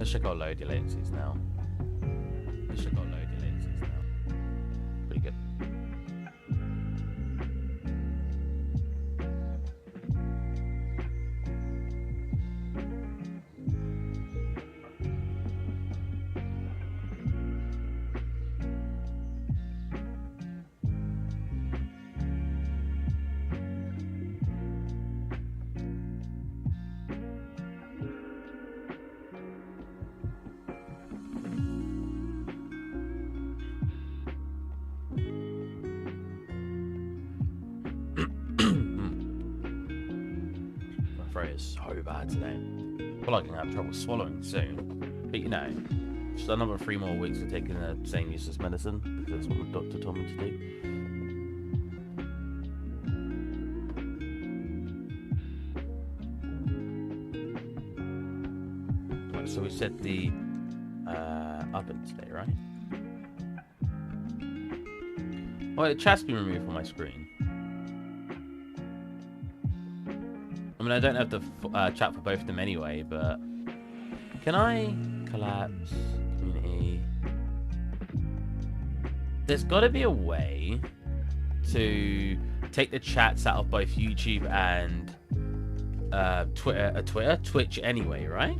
Let's check out load latencies now. Let's check out load latencies now. Pretty good. Is so bad today. I feel like I'm gonna have trouble swallowing soon. But you know, just another 3 more weeks of taking the same useless medicine because that's what the doctor told me to do. Right, so we set the oven today, right? Well, the chat's been removed from my screen. I mean, I don't have the chat for both of them anyway, but can I collapse community? There's got to be a way to take the chats out of both YouTube and Twitch anyway, right?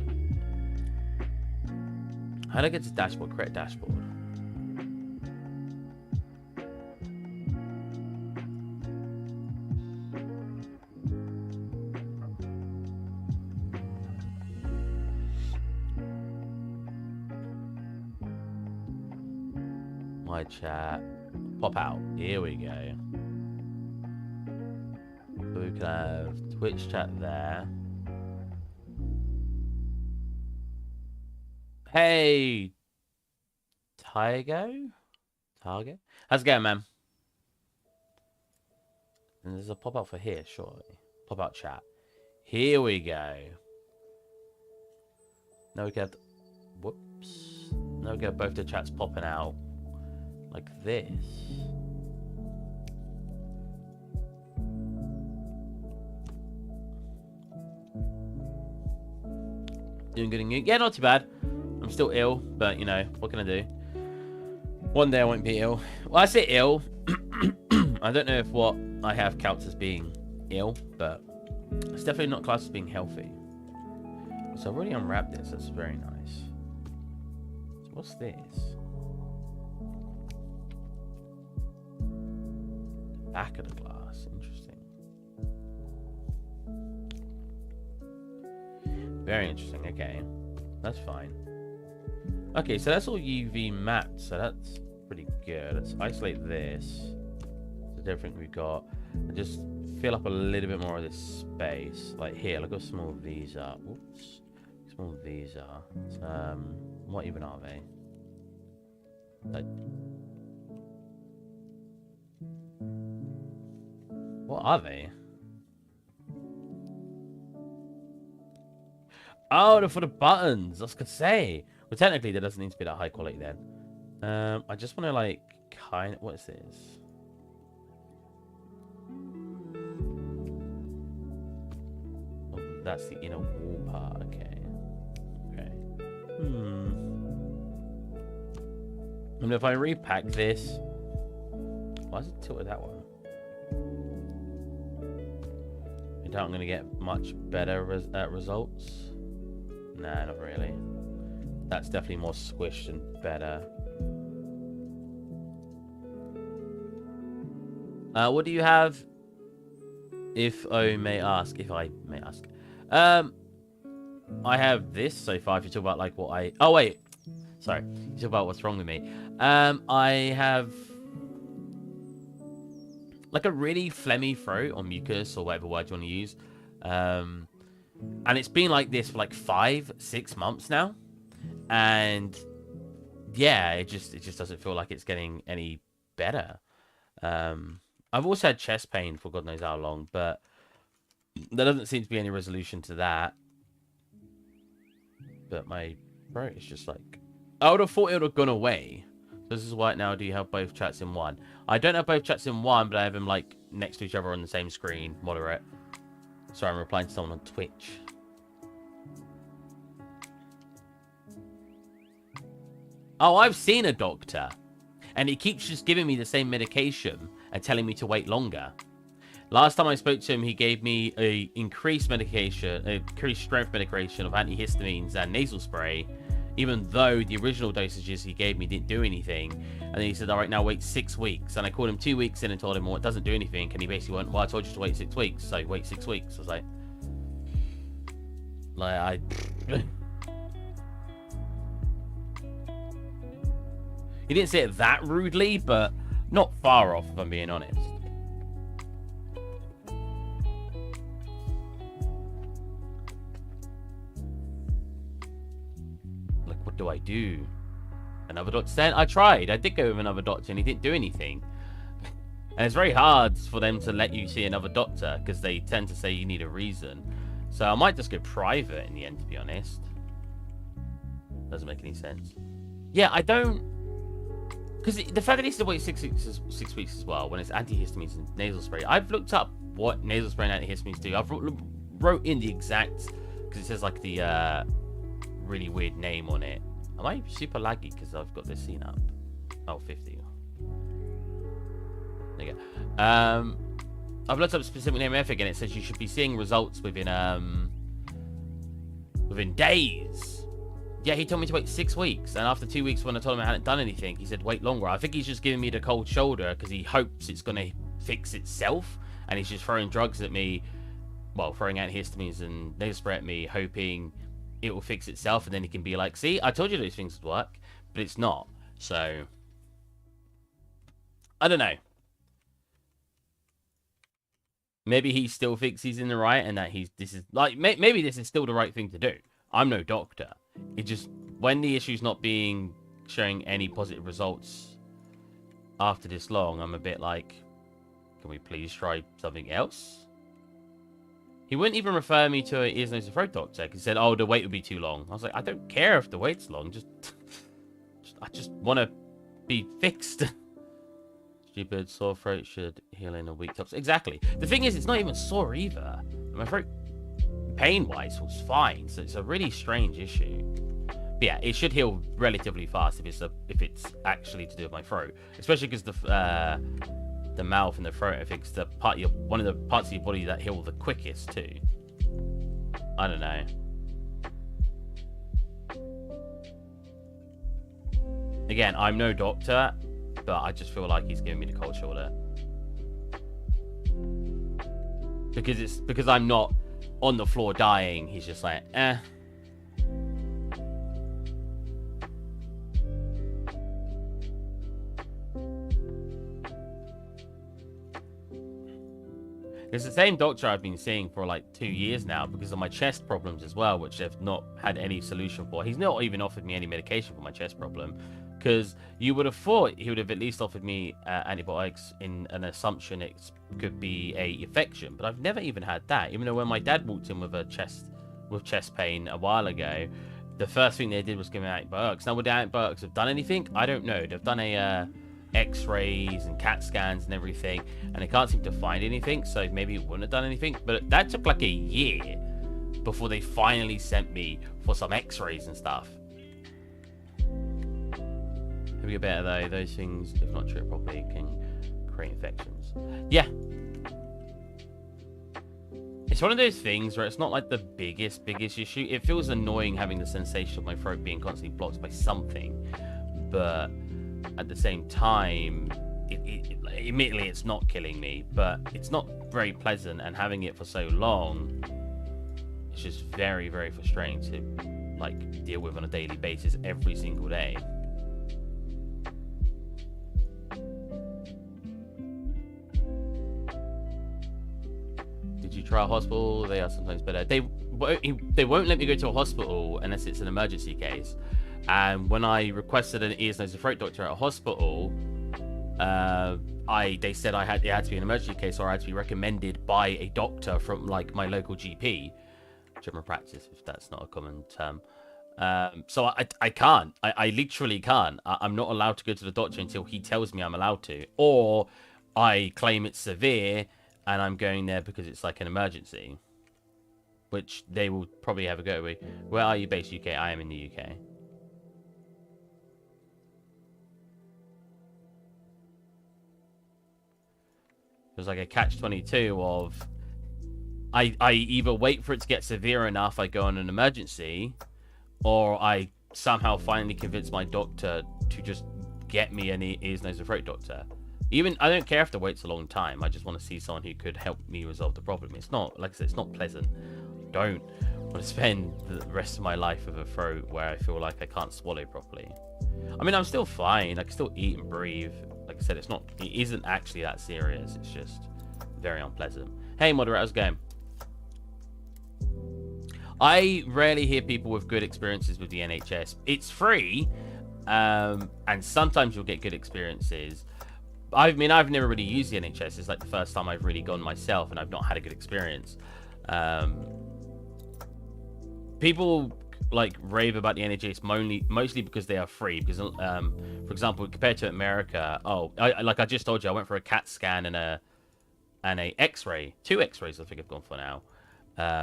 How do I get to dashboard? Create dashboard. My chat. Pop out. Here we go. So we can have Twitch chat there. Hey, Target? How's it going, man? And there's a pop out for here, surely. Pop out chat. Here we go. Now we get. Whoops. Now we get both the chats popping out like this. Doing good in you? Yeah, not too bad. I'm still ill, but you know, what can I do? One day I won't be ill. Well, I say ill. I don't know if what I have counts as being ill, but it's definitely not classed as being healthy. So I've already unwrapped this. That's very nice. So what's this? The back of the glass. Interesting. Very interesting. Okay. That's fine. Okay, so that's all UV mapped. So that's pretty good. Let's isolate this. It's everything we've got. And just fill up a little bit more of this space. Like here, look how small these are. Whoops. How small these are. What even are they? Like, what are they? Oh, they're for the buttons. I was gonna say. Well, technically, there doesn't need to be that high quality then. I just want to like kind of. What is this? Oh, that's the inner wall part. Okay. Okay. And if I repack this, why is it tilted that one? I doubt I'm gonna get much better results. Nah, not really. That's definitely more squished and better. What do you have? If I may ask. I have this so far. If you talk about like what I... Oh, wait. Sorry. You talk about what's wrong with me. I have like a really phlegmy throat or mucus or whatever word you want to use. And it's been like this for like 5-6 months now. And yeah, it just doesn't feel like it's getting any better. I've also had chest pain for God knows how long, but there doesn't seem to be any resolution to that. But my throat is just like... I would have thought it would have gone away. This is why now do you have both chats in one? I don't have both chats in one, but I have them like next to each other on the same screen. Moderate. Sorry, I'm replying to someone on Twitch. Oh, I've seen a doctor. And he keeps just giving me the same medication and telling me to wait longer. Last time I spoke to him, he gave me a increased strength medication of antihistamines and nasal spray, even though the original dosages he gave me didn't do anything. And then he said, all right, now wait 6 weeks. And I called him 2 weeks in and told him, well, it doesn't do anything. And he basically went, well, I told you to wait 6 weeks. So wait 6 weeks. I was like, he didn't say it that rudely, but not far off, if I'm being honest. Like, what do I do? Another doctor said, I tried. I did go with another doctor, and he didn't do anything. And it's very hard for them to let you see another doctor, because they tend to say you need a reason. So I might just go private in the end, to be honest. Doesn't make any sense. Yeah, I don't... Because the fact that he said wait 6 weeks as well, when it's antihistamines and nasal spray. I've looked up what nasal spray and antihistamines do. I've wrote in the exact, because it says like the really weird name on it. Am I super laggy because I've got this scene up? Oh, 50. There you go. I've looked up specific name ethic and it says you should be seeing results within days. Yeah, he told me to wait 6 weeks, and after 2 weeks when I told him I hadn't done anything, he said wait longer. I think he's just giving me the cold shoulder because he hopes it's going to fix itself, and he's just throwing drugs at me, well, throwing antihistamines and nasal spray at me, hoping it will fix itself, and then he can be like, see, I told you those things would work, but it's not. So, I don't know. Maybe he still thinks he's in the right, and that maybe this is still the right thing to do. I'm no doctor. It just, when the issue's not showing any positive results after this long, I'm a bit like, can we please try something else? He wouldn't even refer me to an ears, nose, and throat doctor because he said, oh, the wait would be too long. I was like, I don't care if the wait's long. I just want to be fixed. Stupid sore throat should heal in a week tops. Exactly. The thing is, it's not even sore either. My throat, pain-wise, was fine. So it's a really strange issue. But yeah, it should heal relatively fast if it's actually to do with my throat, especially because the mouth and the throat, I think, is one of the parts of your body that heal the quickest too. I don't know. Again, I'm no doctor, but I just feel like he's giving me the cold shoulder because I'm not on the floor dying. He's just like, eh. It's the same doctor I've been seeing for like 2 years now because of my chest problems as well, which they've not had any solution for. He's not even offered me any medication for my chest problem, because you would have thought he would have at least offered me antibiotics in an assumption it could be a infection, but I've never even had that. Even though when my dad walked in with chest pain a while ago, the first thing they did was give me antibiotics. Now, would the antibiotics have done anything? I don't know. They've done a x-rays and CAT scans and everything, and they can't seem to find anything, so maybe it wouldn't have done anything. But that took like a year before they finally sent me for some x-rays and stuff. It'll be better though. Those things, if not treated properly, can create infections. Yeah, it's one of those things where it's not like the biggest issue. It feels annoying having the sensation of my throat being constantly blocked by something, but at the same time, admittedly, it's not killing me, but it's not very pleasant, and having it for so long, it's just very, very frustrating to like deal with on a daily basis every single day. Did you try a hospital? They are sometimes better. They won't let me go to a hospital unless it's an emergency case. And when I requested an ears, nose, and throat doctor at a hospital, they said it had to be an emergency case, or I had to be recommended by a doctor from like my local GP, general practice, if that's not a common term. So I can't. I literally can't. I'm not allowed to go to the doctor until he tells me I'm allowed to, or I claim it's severe and I'm going there because it's like an emergency, which they will probably have a go with. Where are you based? UK. I am in the UK. There's like a catch-22 of I either wait for it to get severe enough, I go on an emergency, or I somehow finally convince my doctor to just get me an ears, nose, and throat doctor. Even I don't care if the wait's a long time. I just want to see someone who could help me resolve the problem. It's not, like I said, it's not pleasant. Don't want to spend the rest of my life with a throat where I feel like I can't swallow properly. I mean, I'm still fine. I can still eat and breathe. Like I said, it isn't actually that serious. It's just very unpleasant. Hey, moderator, how's it going? I rarely hear people with good experiences with the NHS. It's free, and sometimes you'll get good experiences. I mean, I've never really used the NHS. It's like the first time I've really gone myself, and I've not had a good experience. People like rave about the NHS mostly because they are free. Because, for example, compared to America, like I just told you, I went for a CAT scan and a X-ray, 2 X-rays. I think I've gone for now.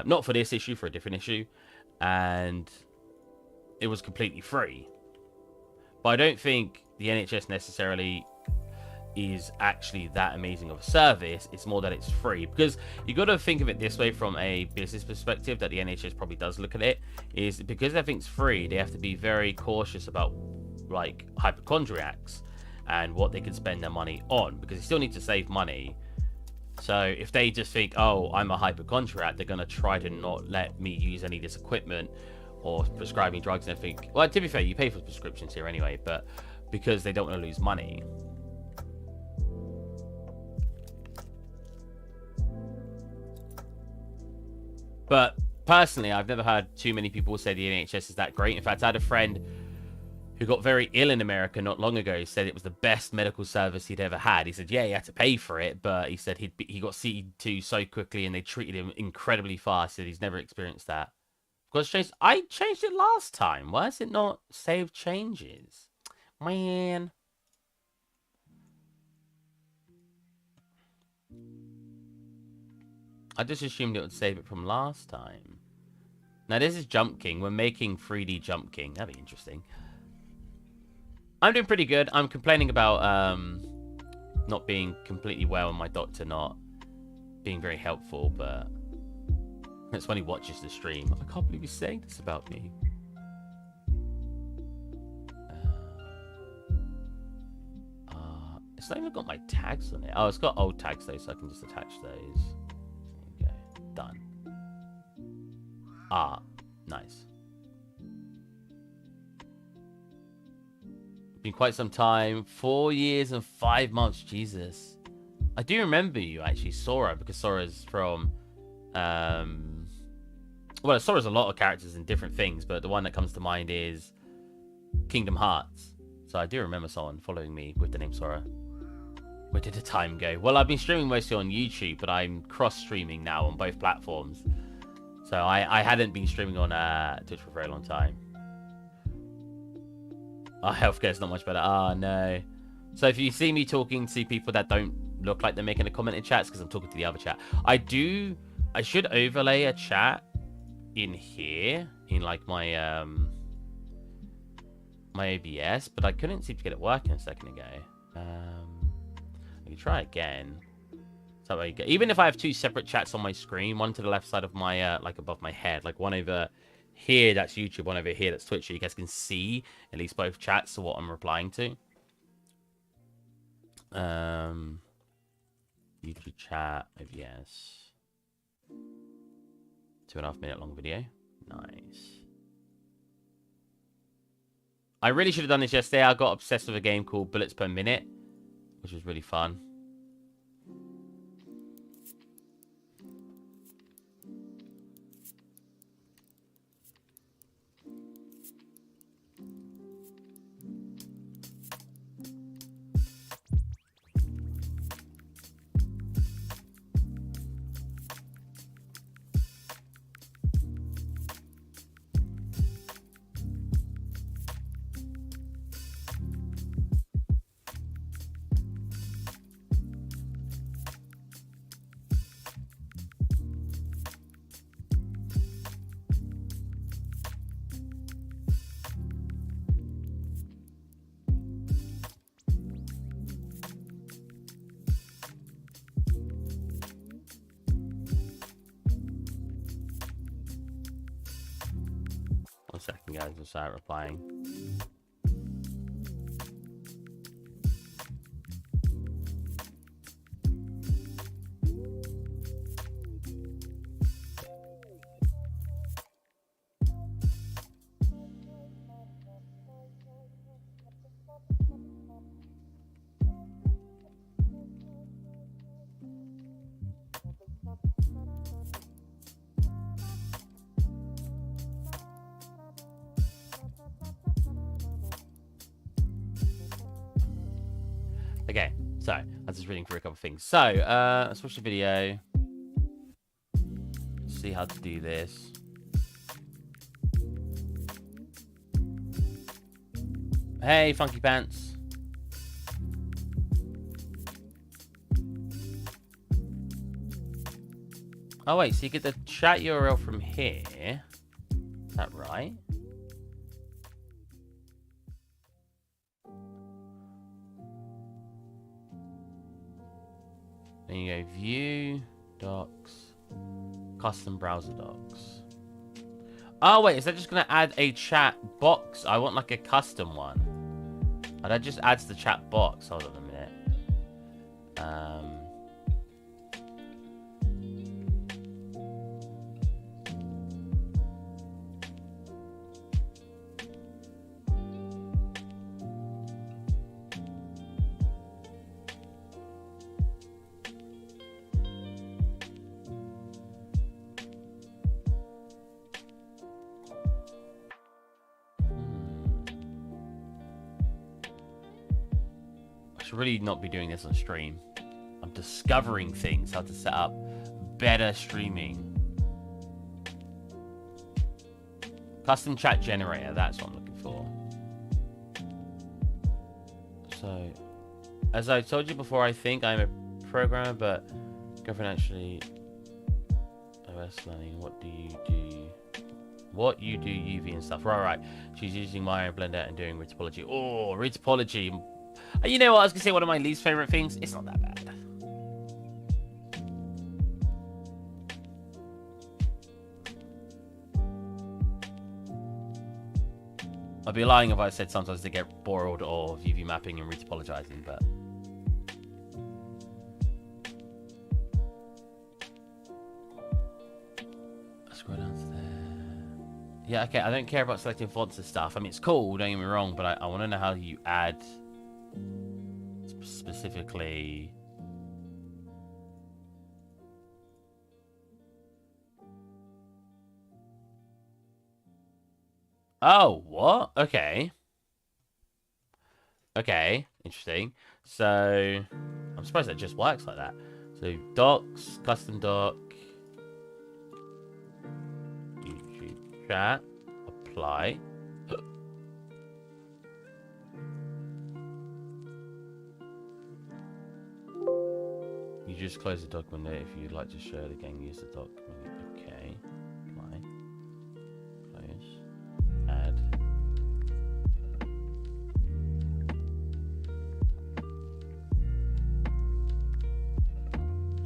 Not for this issue, for a different issue, and it was completely free. But I don't think the NHS necessarily is actually that amazing of a service. It's more that it's free, because you got to think of it this way from a business perspective, that the NHS probably does look at it, is because everything's free, they have to be very cautious about like hypochondriacs and what they can spend their money on, because they still need to save money. So if they just think, oh, I'm a hypochondriac, they're going to try to not let me use any of this equipment or prescribe me drugs and everything. Well, to be fair, you pay for prescriptions here anyway, but because they don't want to lose money. But personally, I've never heard too many people say the NHS is that great. In fact, I had a friend who got very ill in America not long ago. He said it was the best medical service he'd ever had. He said, yeah, he had to pay for it, but he said he got CT2 so quickly and they treated him incredibly fast that he's never experienced that. Of course, I changed it last time. Why is it not save changes? Man. I just assumed it would save it from last time. Now, this is Jump King. We're making 3D Jump King. That'd be interesting. I'm doing pretty good. I'm complaining about not being completely well and my doctor not being very helpful, but it's when he watches the stream. I can't believe he's saying this about me. It's not even got my tags on it. Oh, it's got old tags though, so I can just attach those. There we go. Done. Ah, nice. Been quite some time. 4 years and 5 months. Jesus. I do remember you actually, Sora, because Sora's from well, Sora's a lot of characters in different things, but the one that comes to mind is Kingdom Hearts. So I do remember someone following me with the name Sora. Where did the time go? Well, I've been streaming mostly on YouTube, but I'm cross-streaming now on both platforms. So I hadn't been streaming on Twitch for a very long time. Our healthcare's not much better. Oh, no. So if you see me talking to people that don't look like they're making a comment in chats, because I'm talking to the other chat. I should overlay a chat in here, in like my my OBS, but I couldn't seem to get it working a second ago. I can try again. So there you go. Even if I have 2 separate chats on my screen, one to the left side of my like above my head, like one over here that's YouTube, one over here that's Twitch, so you guys can see at least both chats to what I'm replying to. YouTube chat, OBS. 2.5 minute long video. Nice. I really should have done this yesterday. I got obsessed with a game called Bullets Per Minute, which was really fun. you guys will start replying. Okay, so I was just reading through a couple of things. So, let's watch the video. See how to do this. Hey, Funky Pants. Oh, wait, so you get the chat URL from here. Is that right? Then you go view, docs, custom browser docs. Oh, wait, is that just going to add a chat box? I want like a custom one. Oh, that just adds the chat box. Hold on a minute. Really not be doing this on stream. I'm discovering things, how to set up better streaming. Custom chat generator, that's what I'm looking for. So, as I told you before, I think I'm a programmer, but girlfriend actually OS learning. What do you do? What you do UV and stuff. Right. She's using my own Blender and doing retopology. Oh, retopology. You know what? I was going to say one of my least favorite things. It's not that bad. I'd be lying if I said sometimes they get bored of UV mapping and retopologizing, but... Let's scroll down to there. Yeah, okay, I don't care about selecting fonts and stuff. I mean, it's cool, don't get me wrong, but I want to know how you add... specifically oh, what? Okay, interesting. So I'm surprised that just works like that. So docs, custom doc, YouTube chat, apply. You just close the doc window if you'd like to share it again. Use the doc window. Okay. Apply. Close. Add.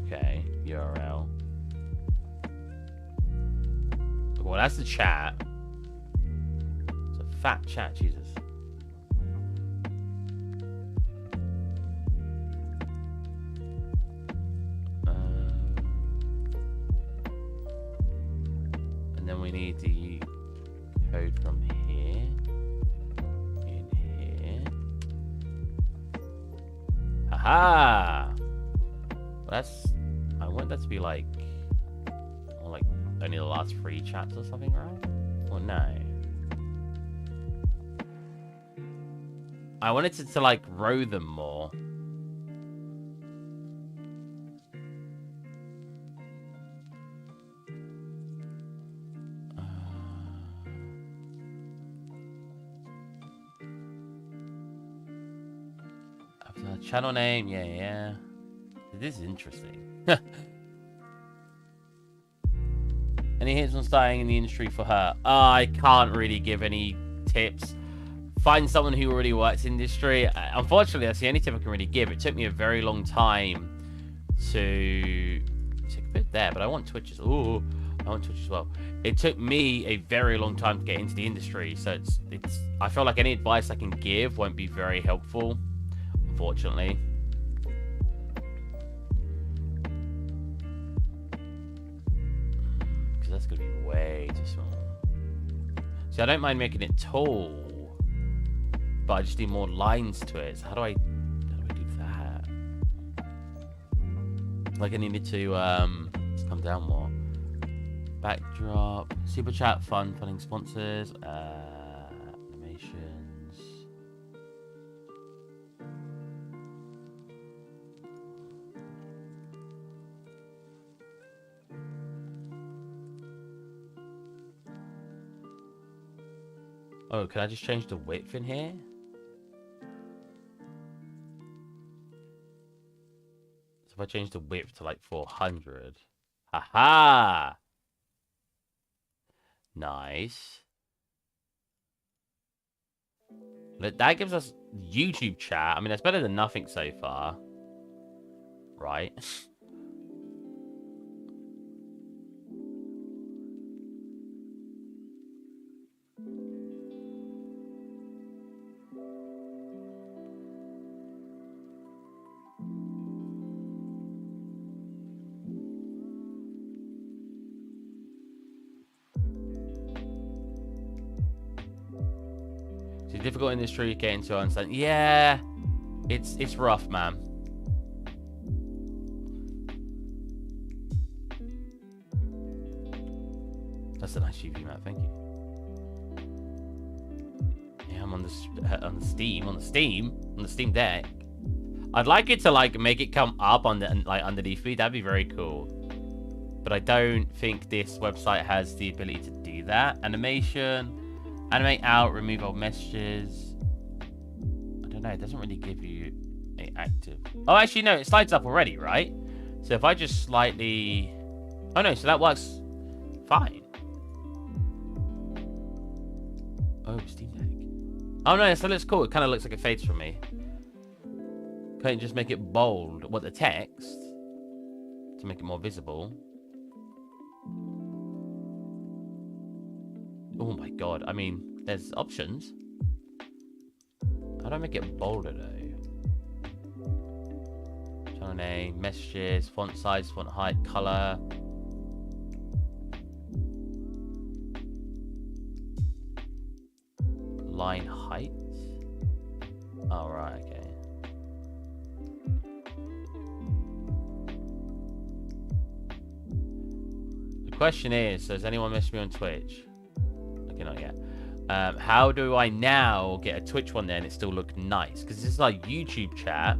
Okay. URL. Well, that's the chat. It's a fat chat, Jesus. We need the code from here, in here. Haha! Well, that's... I want that to be like... Or like only the last 3 chats or something, right? Or no? I wanted to like row them more. Channel name, yeah. This is interesting. Any hints on starting in the industry for her? I can't really give any tips. Find someone who already works in the industry. Unfortunately, that's the only tip I can really give. It took me a very long time to take a bit there, but I want Twitches. Ooh, I'm on Twitch as well. It took me a very long time to get into the industry, so it's. I feel like any advice I can give won't be very helpful, unfortunately. Because that's gonna be way too small. See, I don't mind making it tall, but I just need more lines to it. So how do I do that? Like I needed to come down more. Backdrop, super chat, funding sponsors, animations. Oh, can I just change the width in here? So if I change the width to like 400. Haha! Nice. That gives us YouTube chat. I mean, that's better than nothing so far. Right? It's a difficult industry to get into, I understand. Yeah, it's rough, man. That's a nice UV map, thank you. Yeah, I'm on the Steam Deck. I'd like it to like make it come up on the like underneath me. That'd be very cool. But I don't think this website has the ability to do that. Animation. Animate out, remove old messages. I don't know, it doesn't really give you a active. Oh, actually, no, it slides up already, right? So if I just slightly... Oh, no, so that works fine. Oh, Steam Deck. Oh, no, so it looks cool. It kind of looks like it fades from me. Can't you just make it bold? What, the text? To make it more visible. Oh my god, I mean, there's options. How do I make it bolder though? Channel name, messages, font size, font height, color. Line height? Oh, right, okay. The question is, so has anyone messaged me on Twitch? Not yet. How do I now get a Twitch one there and it still look nice? Because this is like YouTube chat.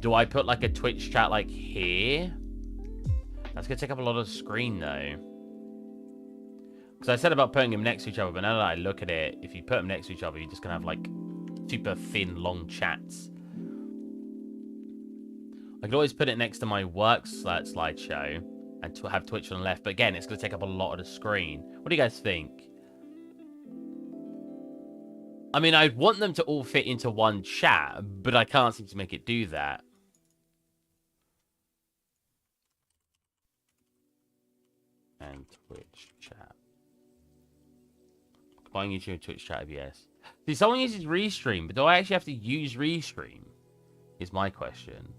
Do I put like a Twitch chat like here? That's gonna take up a lot of screen though. Because I said about putting them next to each other, but now that I look at it, if you put them next to each other, you're just gonna have like super thin, long chats. I could always put it next to my work slideshow. And to have Twitch on the left. But again, it's going to take up a lot of the screen. What do you guys think? I mean, I want them to all fit into one chat, but I can't seem to make it do that. And Twitch chat. Combine YouTube and Twitch chat, yes. See, someone uses Restream, but do I actually have to use Restream? Is my question.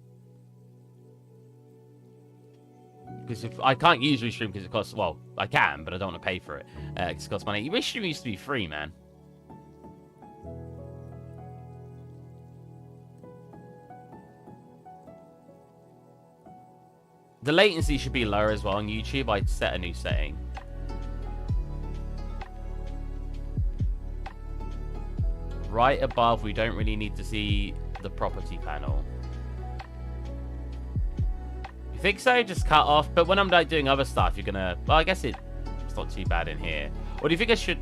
Because if I can't use Restream because it costs, well, I can, but I don't want to pay for it. It costs money. Restream used to be free, man. The latency should be lower as well on YouTube. I'd set a new setting. Right above, we don't really need to see the property panel. Think so? Just cut off. But when I'm like doing other stuff, you're gonna. Well, I guess it's not too bad in here. Or do you think I should?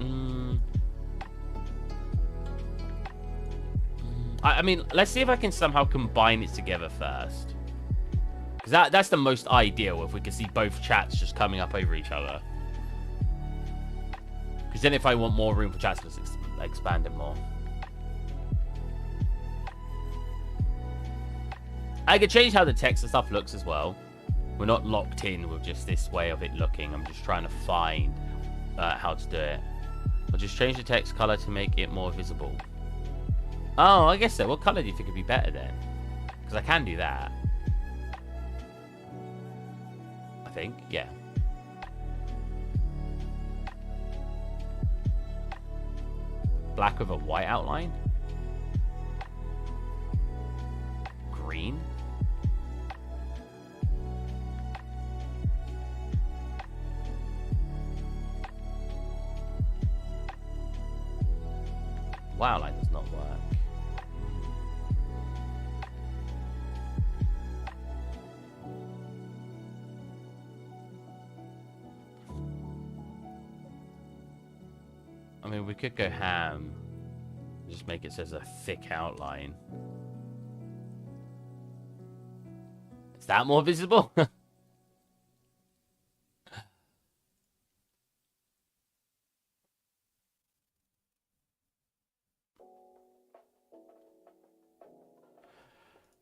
I mean, let's see if I can somehow combine it together first. Because that's the most ideal if we can see both chats just coming up over each other. Because then if I want more room for chats, just expand it more. I could change how the text and stuff looks as well. We're not locked in with just this way of it looking. I'm just trying to find how to do it. I'll just change the text color to make it more visible. Oh, I guess so. What color do you think would be better then? Because I can do that. I think, yeah. Black with a white outline? Green? Wow, that does not work. I mean, we could go ham. Just make it as a thick outline. Is that more visible?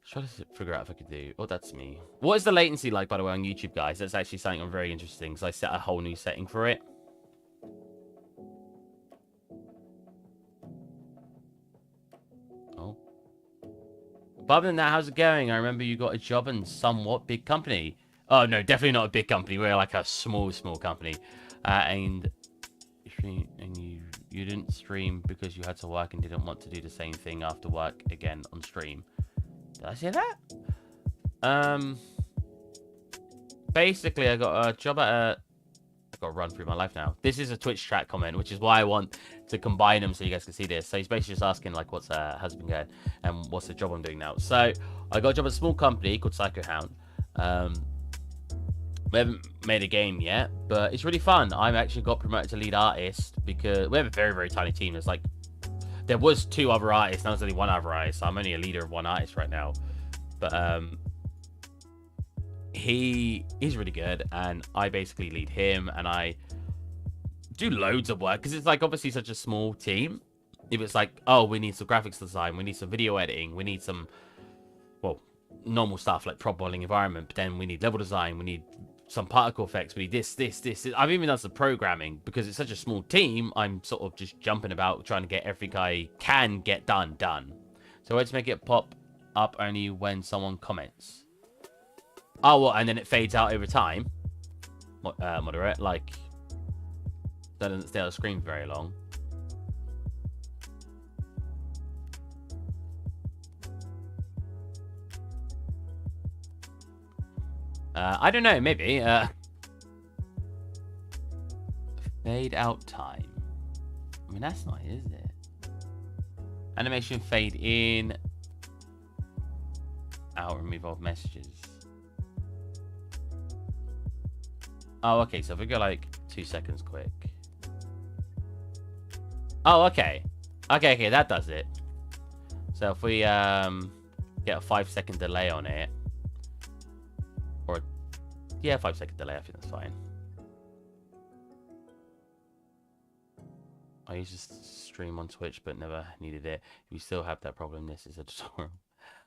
Try to figure out if I could do... Oh, that's me. What is the latency like, by the way, on YouTube, guys? That's actually something I'm very interested in, because I set a whole new setting for it. Oh. But other than that, how's it going? I remember you got a job in somewhat big company. Oh, no, definitely not a big company. We're like a small company. And you didn't stream because you had to work and didn't want to do the same thing after work again on stream. Did I say that? Basically, I got a job at a... I've got to run through my life now. This is a Twitch chat comment, which is why I want to combine them so you guys can see this. So he's basically just asking, like, how's it been going and what's the job I'm doing now. So I got a job at a small company called Psycho Hound. We haven't made a game yet, but it's really fun. I've actually got promoted to lead artist because we have a very, very tiny team. There's like... There was 2 other artists, now there's only 1 other artist, so I'm only a leader of 1 artist right now. But he's really good, and I basically lead him, and I do loads of work, because it's like obviously such a small team. If it's like, oh, we need some graphics design, we need some video editing, we need some, well, normal stuff like prop modeling environment, but then we need level design, we need some particle effects, we need this. I've even done some programming. Because it's such a small team, I'm sort of just jumping about trying to get everything I can get done. So let's make it pop up only when someone comments. Oh, well, and then it fades out over time. Moderate, like, that doesn't stay on the screen very long. I don't know, maybe. Fade out time. I mean, that's not it, is it? Animation fade in. Out, remove all messages. Oh, okay, so if we go like 2 seconds quick. Oh, okay. Okay, that does it. So if we get a 5-second delay on it. Or, yeah, 5-second delay, I think that's fine. I used to stream on Twitch, but never needed it. If you still have that problem, this is a tutorial.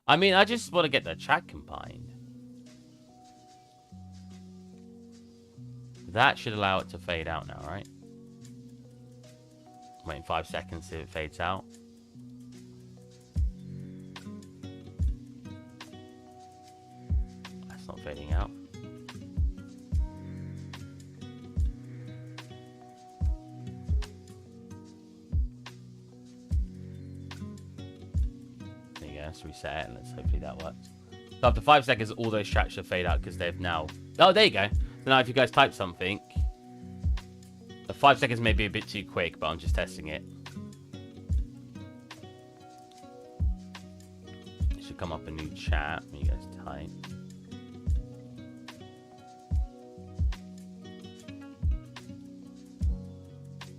I mean, I just want to get the chat combined. That should allow it to fade out now, right? Waiting 5 seconds till it fades out. That's not fading out. There you go, let's reset it and let's hopefully that works. So after 5 seconds, all those tracks should fade out because they've now... Oh, there you go. So now if you guys type something, the 5 seconds may be a bit too quick, but I'm just testing it. It should come up a new chat when you guys type.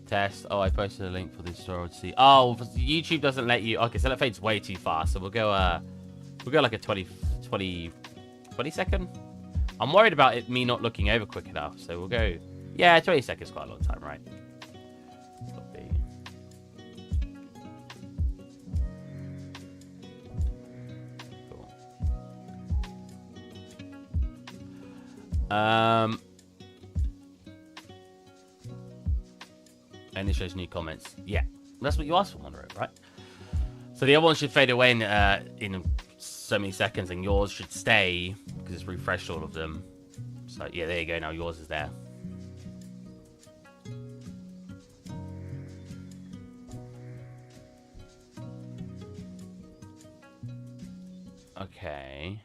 Test. Oh, I posted a link for this tutorial to see. Oh, YouTube doesn't let you. Okay, so that fades way too fast. So we'll go like a 20 second. I'm worried about it me not looking over quick enough, so we'll go... Yeah, 20 seconds is quite a long time, right? Cool. And it shows new comments. Yeah, that's what you asked for, Monroe, right? So the other one should fade away in so many seconds, and yours should stay because it's refreshed all of them. So yeah, there you go. Now yours is there. Okay.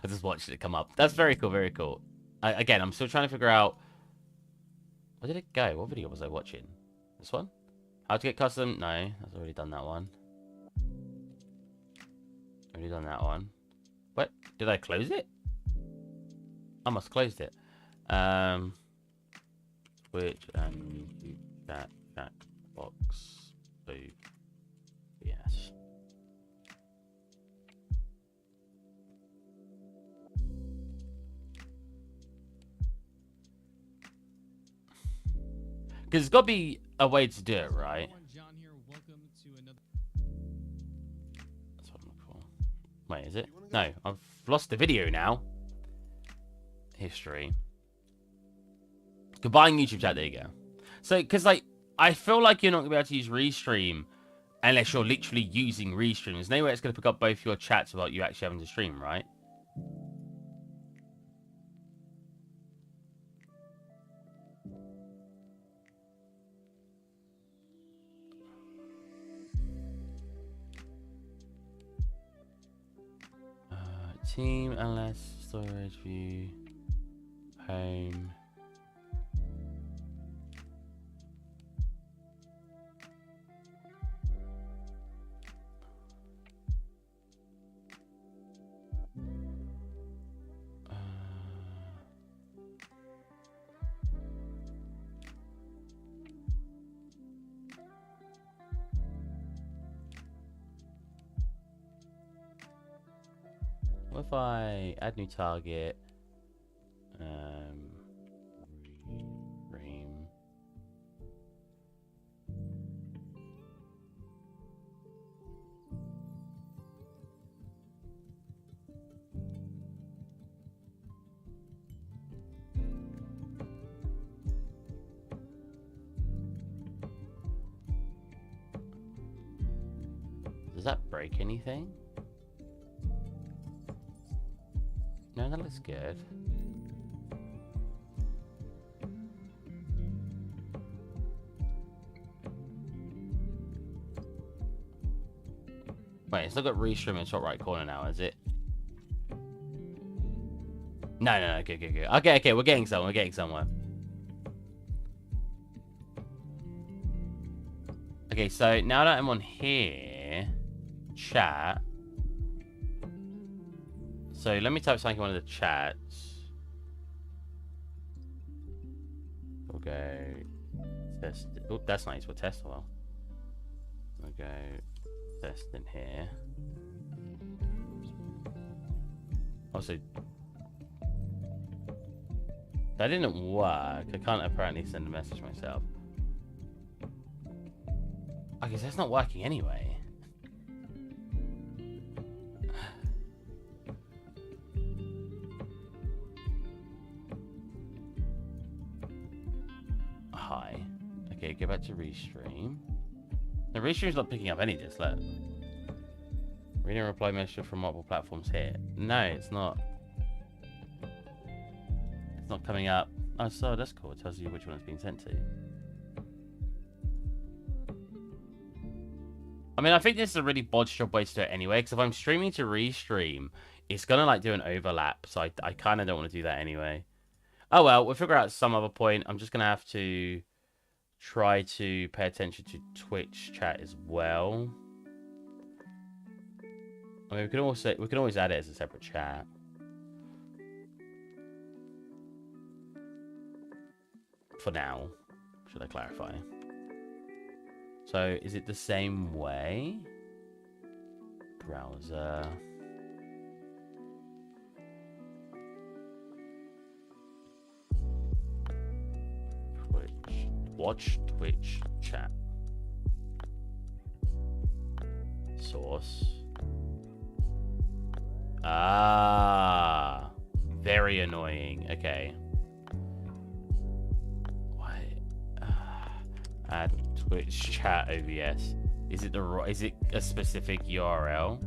I just watched it come up. That's very cool, very cool. Again, I'm still trying to figure out... Where did it go? What video was I watching? This one? How to get custom? No, I've already done that one. Already done that one. What? Did I close it? I must have closed it. Twitch and YouTube chat box. So, yes. Because there's got to be a way to do it, right? That's what I'm looking for. Wait, is it? No, I've lost the video now. History. Goodbye YouTube chat, there you go. So, because, like, I feel like you're not going to be able to use Restream unless you're literally using Restream. There's no way it's going to pick up both your chats without you actually having to stream, right? Team, LS, storage, view, home. What if I add new target? Ream. Does that break anything? No, that looks good. Wait, it's not got restream in the top right corner now, is it? No, good. Okay, we're getting somewhere, Okay, so now that I'm on here, chat. So let me type something in one of the chats. We'll go test. Oh, that's nice. We'll test a while. We'll go test in here. Also, that didn't work. I can't apparently send a message myself. Okay, so that's not working anyway. Hi. Okay, go back to Restream. The Restream's not picking up any of this, look. Reading a reply message from multiple platforms here. No, it's not. It's not coming up. Oh, so that's cool. It tells you which one it's being sent to. I mean, I think this is a really bodged job way to do it anyway, because if I'm streaming to Restream, it's going to, like, do an overlap, so I kind of don't want to do that anyway. Oh, well, we'll figure out some other point. I'm just going to have to try to pay attention to Twitch chat as well. I mean, we can always add it as a separate chat. For now, should I clarify? So, is it the same way? Browser. Twitch. Watch Twitch chat. source. Ah, very annoying. Okay. Why? Add Twitch chat OBS. Is it a specific URL?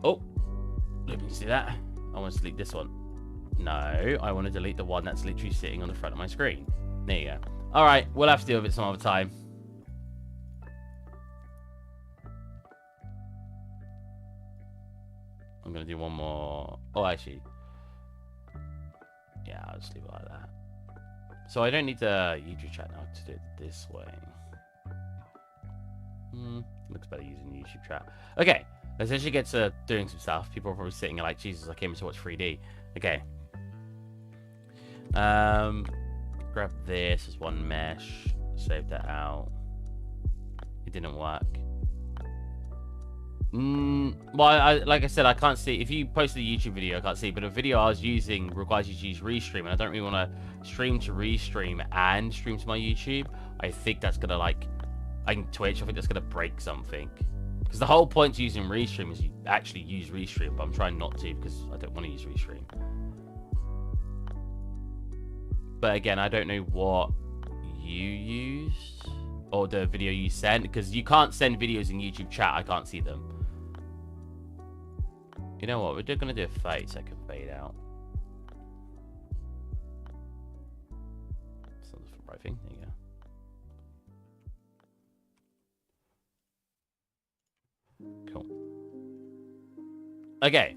Oh, let me see that. I want to delete this one. No, I want to delete the one that's literally sitting on the front of my screen. There you go. All right, we'll have to deal with it some other time. I'm going to do one more. Oh, actually. Yeah, I'll just leave it like that. So I don't need the YouTube chat now to do it this way. Looks better using the YouTube chat. Okay. Let's actually get to doing some stuff. People are probably sitting like, Jesus, I came to watch 3D. Okay. Grab this as one mesh. Save that out. It didn't work. Well, like I said, I can't see. If you posted a YouTube video, I can't see. But a video I was using requires you to use Restream. And I don't really want to stream to Restream and stream to my YouTube. I think that's going to, like, Twitch, I think that's going to break something. Because the whole point to using Restream is you actually use Restream, but I'm trying not to because I don't want to use Restream. But again, I don't know what you used or the video you sent, because you can't send videos in YouTube chat. I can't see them. You know what? We're going to do a 30-second fade out. That's not the right thing. There you go. Cool. Okay.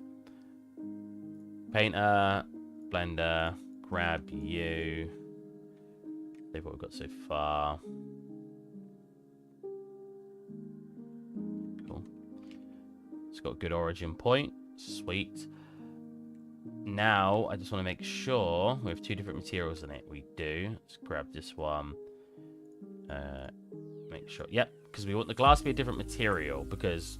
Painter, Blender, grab you. Save what we've got so far. Cool. It's got a good origin point. Sweet. Now, I just want to make sure we have two different materials in it. We do. Let's grab this one. Make sure. Yep. Because we want the glass to be a different material. Because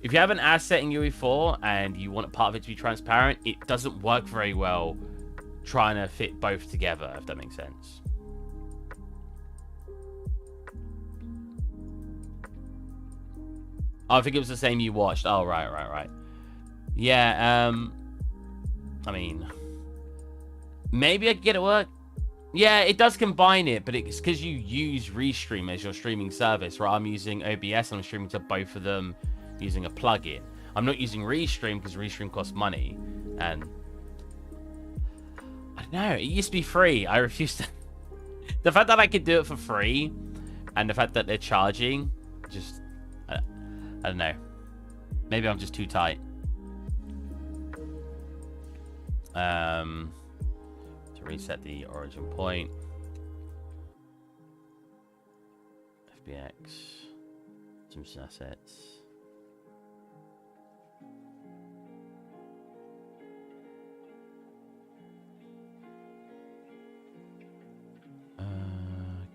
if you have an asset in UE4 and you want part of it to be transparent, it doesn't work very well trying to fit both together, if that makes sense. Oh, I think it was the same you watched. Oh, right. Yeah, I mean, maybe I could get it work. Yeah, it does combine it, but it's because you use Restream as your streaming service, right? I'm using OBS and I'm streaming to both of them using a plugin. I'm not using Restream because Restream costs money, and I don't know. It used to be free. I refuse to. The fact that I could do it for free, and the fact that they're charging, just I don't know. Maybe I'm just too tight. To reset the origin point. FBX. Simpsons assets.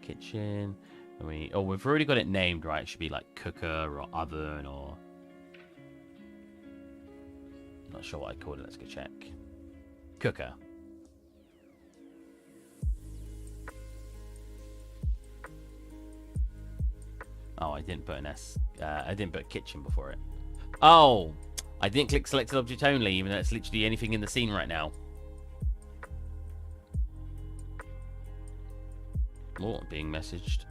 Kitchen. And we've already got it named, right? It should be like cooker or oven or... Not sure what I called it. Let's go check. Cooker. Oh, I didn't put an S. I didn't put kitchen before it. Oh, I didn't click selected object only, even though it's literally anything in the scene right now. Oh, being messaged.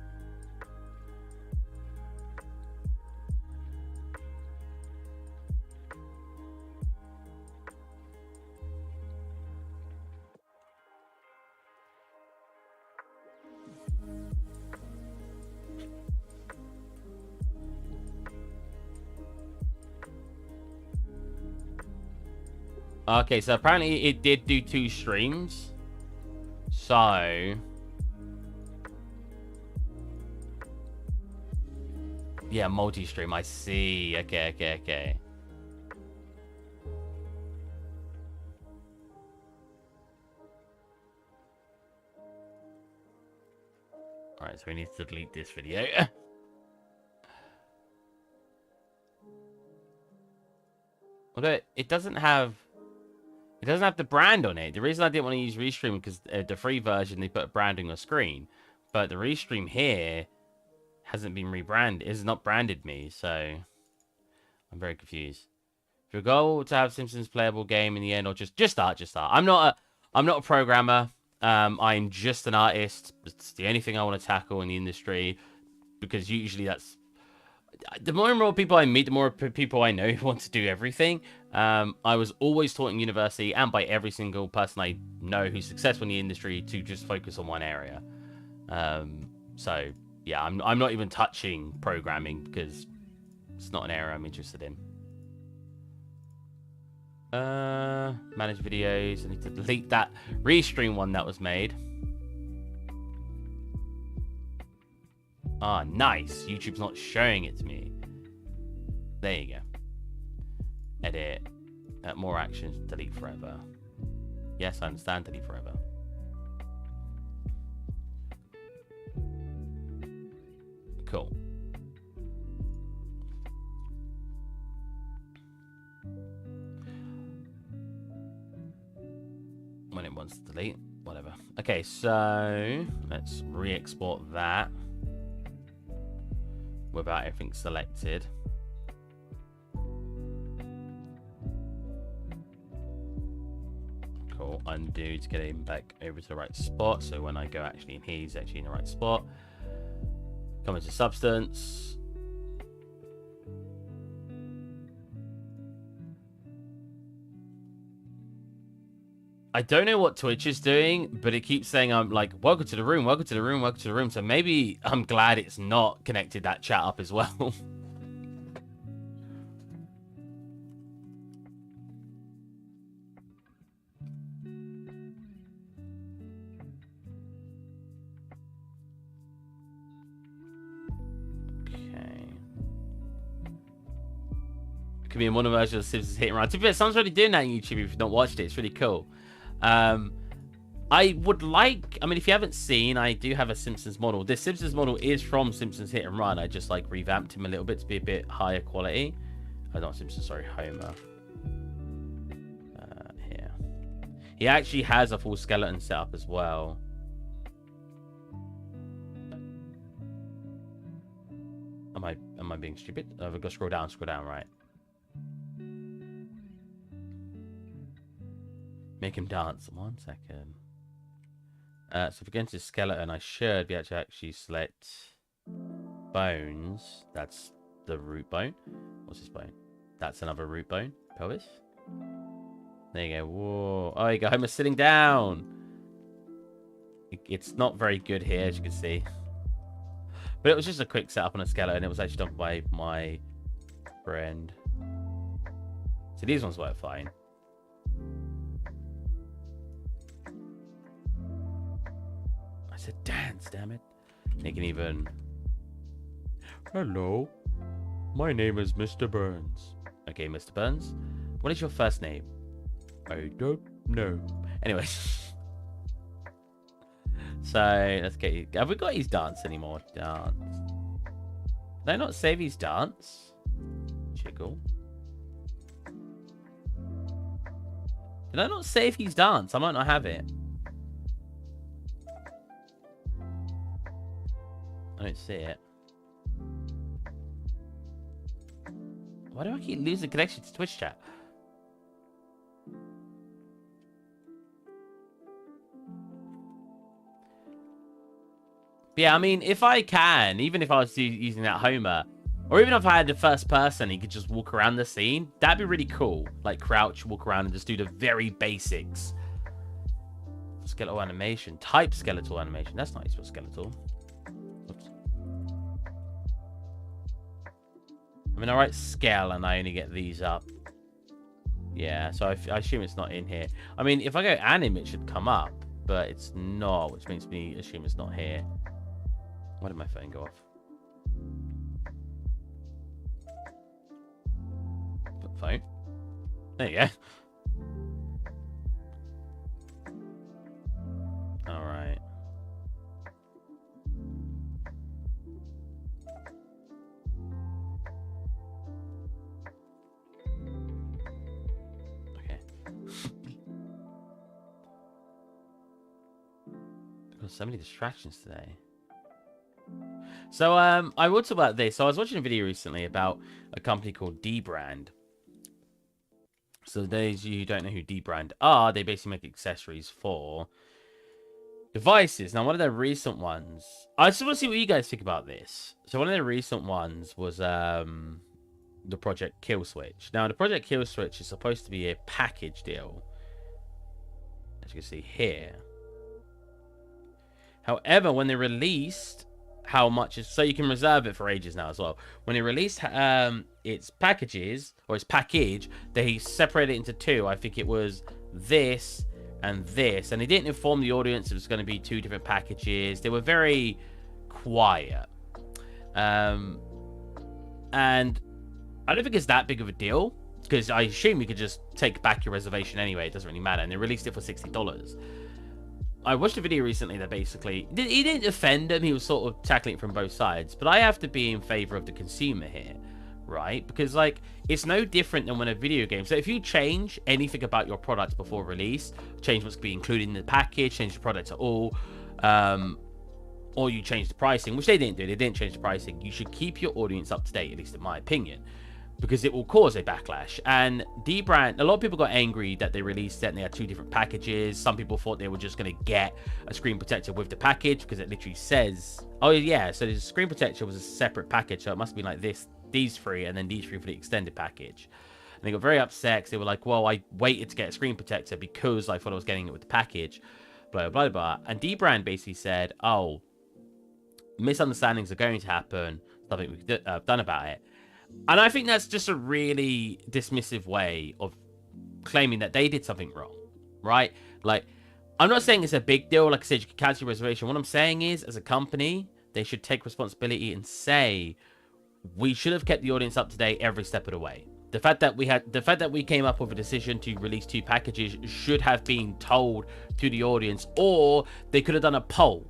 Okay, so apparently it did do 2 streams. So... Yeah, multi-stream, I see. Okay. Alright, so we need to delete this video. it doesn't have the brand on it. The reason I didn't want to use Restream because the free version they put a branding on the screen, but the Restream here hasn't been rebranded. It's not branded me, so I'm very confused. If your goal to have Simpsons playable game in the end, or just start. I'm not a programmer. I'm just an artist. It's the only thing I want to tackle in the industry because usually that's the more and more people I meet, the more people I know who want to do everything. I was always taught in university and by every single person I know who's successful in the industry to just focus on one area. So yeah, I'm not even touching programming because it's not an area I'm interested in. Manage videos. I need to delete that Restream one that was made. Ah, nice. YouTube's not showing it to me. There you go. Edit. More actions. Delete forever. Yes, I understand. Delete forever. Cool. When it wants to delete. Whatever. Okay, so let's re-export that. Without everything selected. Cool. Undo to get him back over to the right spot. So when I go actually in here, he's actually in the right spot. Come into substance. I don't know what Twitch is doing, but it keeps saying I'm like, welcome to the room, welcome to the room, welcome to the room. So maybe I'm glad it's not connected that chat up as well. Okay. It could be a mono version of Simpsons Hit and Run. To be fair, someone's already doing that on YouTube if you've not watched it. It's really cool. I would like, I mean, if you haven't seen, I do have a Simpsons model. This Simpsons model is from Simpsons Hit and Run. I just like revamped him a little bit to be a bit higher quality. Oh, not Simpsons, sorry, Homer. Here. He actually has a full skeleton setup as well. Am I being stupid? I've got to scroll down, right. Make him dance. 1 second. So if we go into skeleton, I should be able to actually select bones. That's the root bone. What's this bone? That's another root bone. Pelvis. There you go. Whoa. Oh, you go. Homer's sitting down. It's not very good here, as you can see. But it was just a quick setup on a skeleton. It was actually done by my friend. So these ones work fine. I said dance, damn it. They can even... Hello. My name is Mr. Burns. Okay, Mr. Burns. What is your first name? I don't know. Anyway. So, let's get you... Have we got his dance anymore? Dance. Did I not save his dance? Jiggle. Did I not save his dance? I might not have it. I don't see it. Why do I keep losing connection to Twitch chat? But yeah, I mean, if I can, even if I was using that Homer, or even if I had the first person, he could just walk around the scene, that'd be really cool. Like, crouch, walk around, and just do the very basics. Skeletal animation. Type skeletal animation. That's not useful skeletal. Oops. I mean, I write scale, and I only get these up. Yeah, so I assume it's not in here. I mean, if I go anim, it should come up, but it's not, which makes me assume it's not here. Why did my phone go off? Phone. There you go. All right. So many distractions today. So I will talk about this. So I was watching a video recently about a company called dbrand. So those of you who don't know who dbrand are, they basically make accessories for devices. Now, one of their recent ones, I just want to see what you guys think about this. So one of their recent ones was the Project Kill Switch. Now, the Project Kill Switch is supposed to be a package deal, as you can see here. However, when they released how much is, so you can reserve it for ages now as well. When they released its packages, or its package, they separated it into two. I think it was this and this, and they didn't inform the audience it was going to be two different packages. They were very quiet, and I don't think it's that big of a deal, because I assume you could just take back your reservation anyway. It doesn't really matter, and they released it for $60. I watched a video recently that basically, he didn't offend him, he was sort of tackling it from both sides, but I have to be in favor of the consumer here, right? Because, like, it's no different than when a video game, so if you change anything about your product before release, change what's to be included in the package, change the product at all, or you change the pricing, which they didn't do, they didn't change the pricing, you should keep your audience up to date, at least in my opinion, because it will cause a backlash. And dbrand, a lot of people got angry that they released it and they had two different packages. Some people thought they were just going to get a screen protector with the package, because it literally says, oh yeah, so the screen protector was a separate package, so it must be like this, these three, and then these three for the extended package. And they got very upset because they were like, well, I waited to get a screen protector because I thought I was getting it with the package, blah blah blah. And dbrand basically said, oh, misunderstandings are going to happen, something we've done about it. And I think that's just a really dismissive way of claiming that they did something wrong, right? Like, I'm not saying it's a big deal. Like I said, you can cancel your reservation. What I'm saying is, as a company, they should take responsibility and say, we should have kept the audience up to date every step of the way. The fact that we came up with a decision to release two packages should have been told to the audience, or they could have done a poll.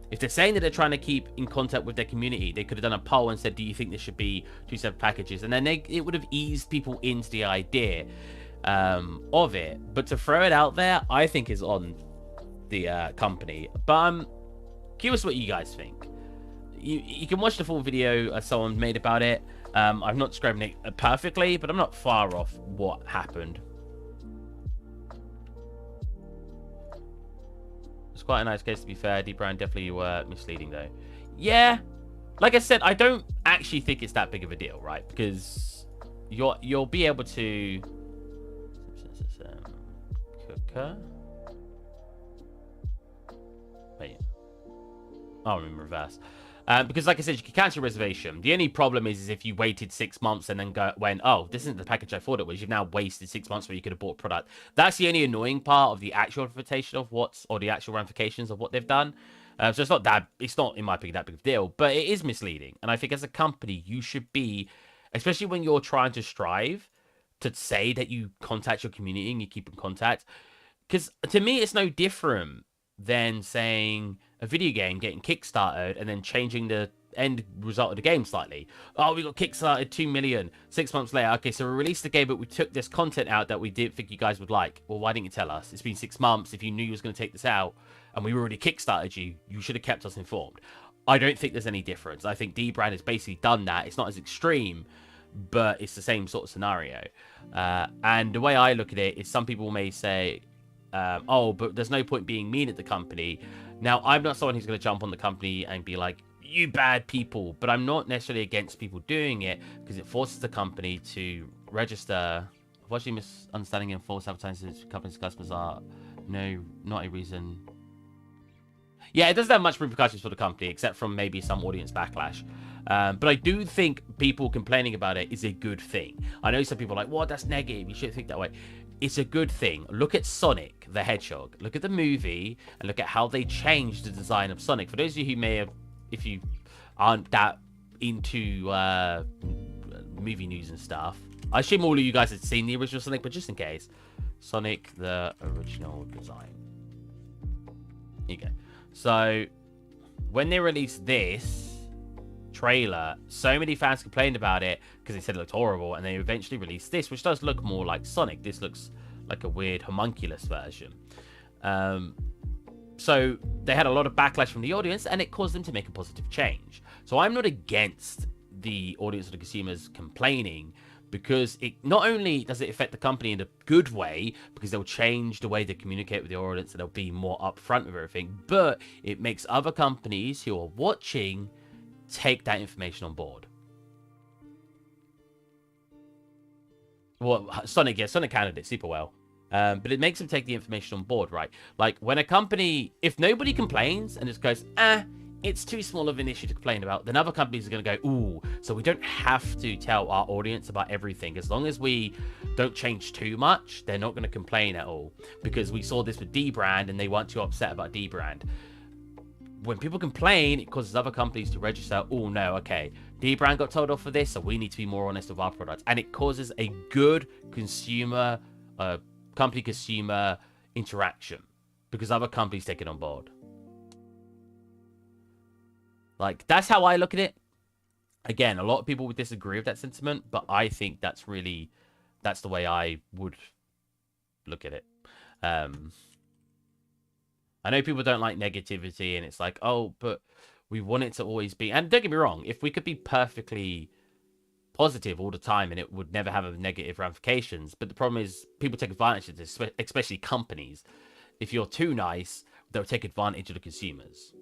If they're saying that they're trying to keep in contact with their community, they could have done a poll and said, do you think this should be two separate packages? And then it would have eased people into the idea of it. But to throw it out there, I think is on the company. But I'm curious what you guys think. You can watch the full video someone made about it. I've not described it perfectly, but I'm not far off what happened. It's quite a nice case, to be fair. dbrand definitely were misleading, though. Yeah, like I said, I don't actually think it's that big of a deal, right? Because you'll be able to cooker. Wait, oh, I'm in reverse. Because, like I said, you can cancel your reservation. The only problem is if you waited 6 months and then went, oh, this isn't the package I thought it was. You've now wasted 6 months where you could have bought a product. That's the only annoying part of the actual implementation of the actual ramifications of what they've done. So it's not, in my opinion, that big of a deal. But it is misleading. And I think as a company, you should be, especially when you're trying to strive to say that you contact your community and you keep in contact. Because to me, it's no different than saying a video game getting kickstarted and then changing the end result of the game slightly. Oh, we got kickstarted 2 million 6 months later. Okay, so we released the game, but we took this content out that we didn't think you guys would like. Well, why didn't you tell us? It's been 6 months. If you knew you was going to take this out and we already kickstarted you should have kept us informed. I don't think there's any difference. I think dbrand has basically done that. It's not as extreme, but it's the same sort of scenario. And the way I look at it is, some people may say, oh, but there's no point being mean at the company. Now, I'm not someone who's going to jump on the company and be like, you bad people, but I'm not necessarily against people doing it, because it forces the company to register. Unfortunately, misunderstanding and false advertising to companies' customers are not a reason. Yeah, it doesn't have much repercussions for the company, except from maybe some audience backlash. But I do think people complaining about it is a good thing. I know some people are like, what, that's negative, you shouldn't think that way. It's a good thing. Look at Sonic the Hedgehog. Look at the movie and look at how they changed the design of Sonic. For those of you who may have, if you aren't that into movie news and stuff, I assume all of you guys had seen the original Sonic, but just in case, Sonic the original design. Here you go. So when they released this trailer, so many fans complained about it because they said it looked horrible, and they eventually released this, which does look more like Sonic. This looks like a weird homunculus version. So they had a lot of backlash from the audience, and it caused them to make a positive change. So I'm not against the audience or the consumers complaining, because it not only does it affect the company in a good way, because they'll change the way they communicate with the audience and they'll be more upfront with everything, but it makes other companies who are watching take that information on board. Well, Sonic handled it super well. But it makes them take the information on board, right? Like, when a company, if nobody complains and just goes, it's too small of an issue to complain about, then other companies are going to go, ooh, so we don't have to tell our audience about everything. As long as we don't change too much, they're not going to complain at all. Because we saw this with D-Brand, and they weren't too upset about D-Brand. When people complain, it causes other companies to register, oh no, okay, D-Brand got told off for this, so we need to be more honest with our products. And it causes a good consumer, company-consumer interaction, because other companies take it on board. Like, that's how I look at it. Again, a lot of people would disagree with that sentiment, but I think that's the way I would look at it. I know people don't like negativity, and it's like, oh, but we want it to always be... And don't get me wrong, if we could be perfectly positive all the time and it would never have negative ramifications, but the problem is people take advantage of this, especially companies. If you're too nice, they'll take advantage of the consumers.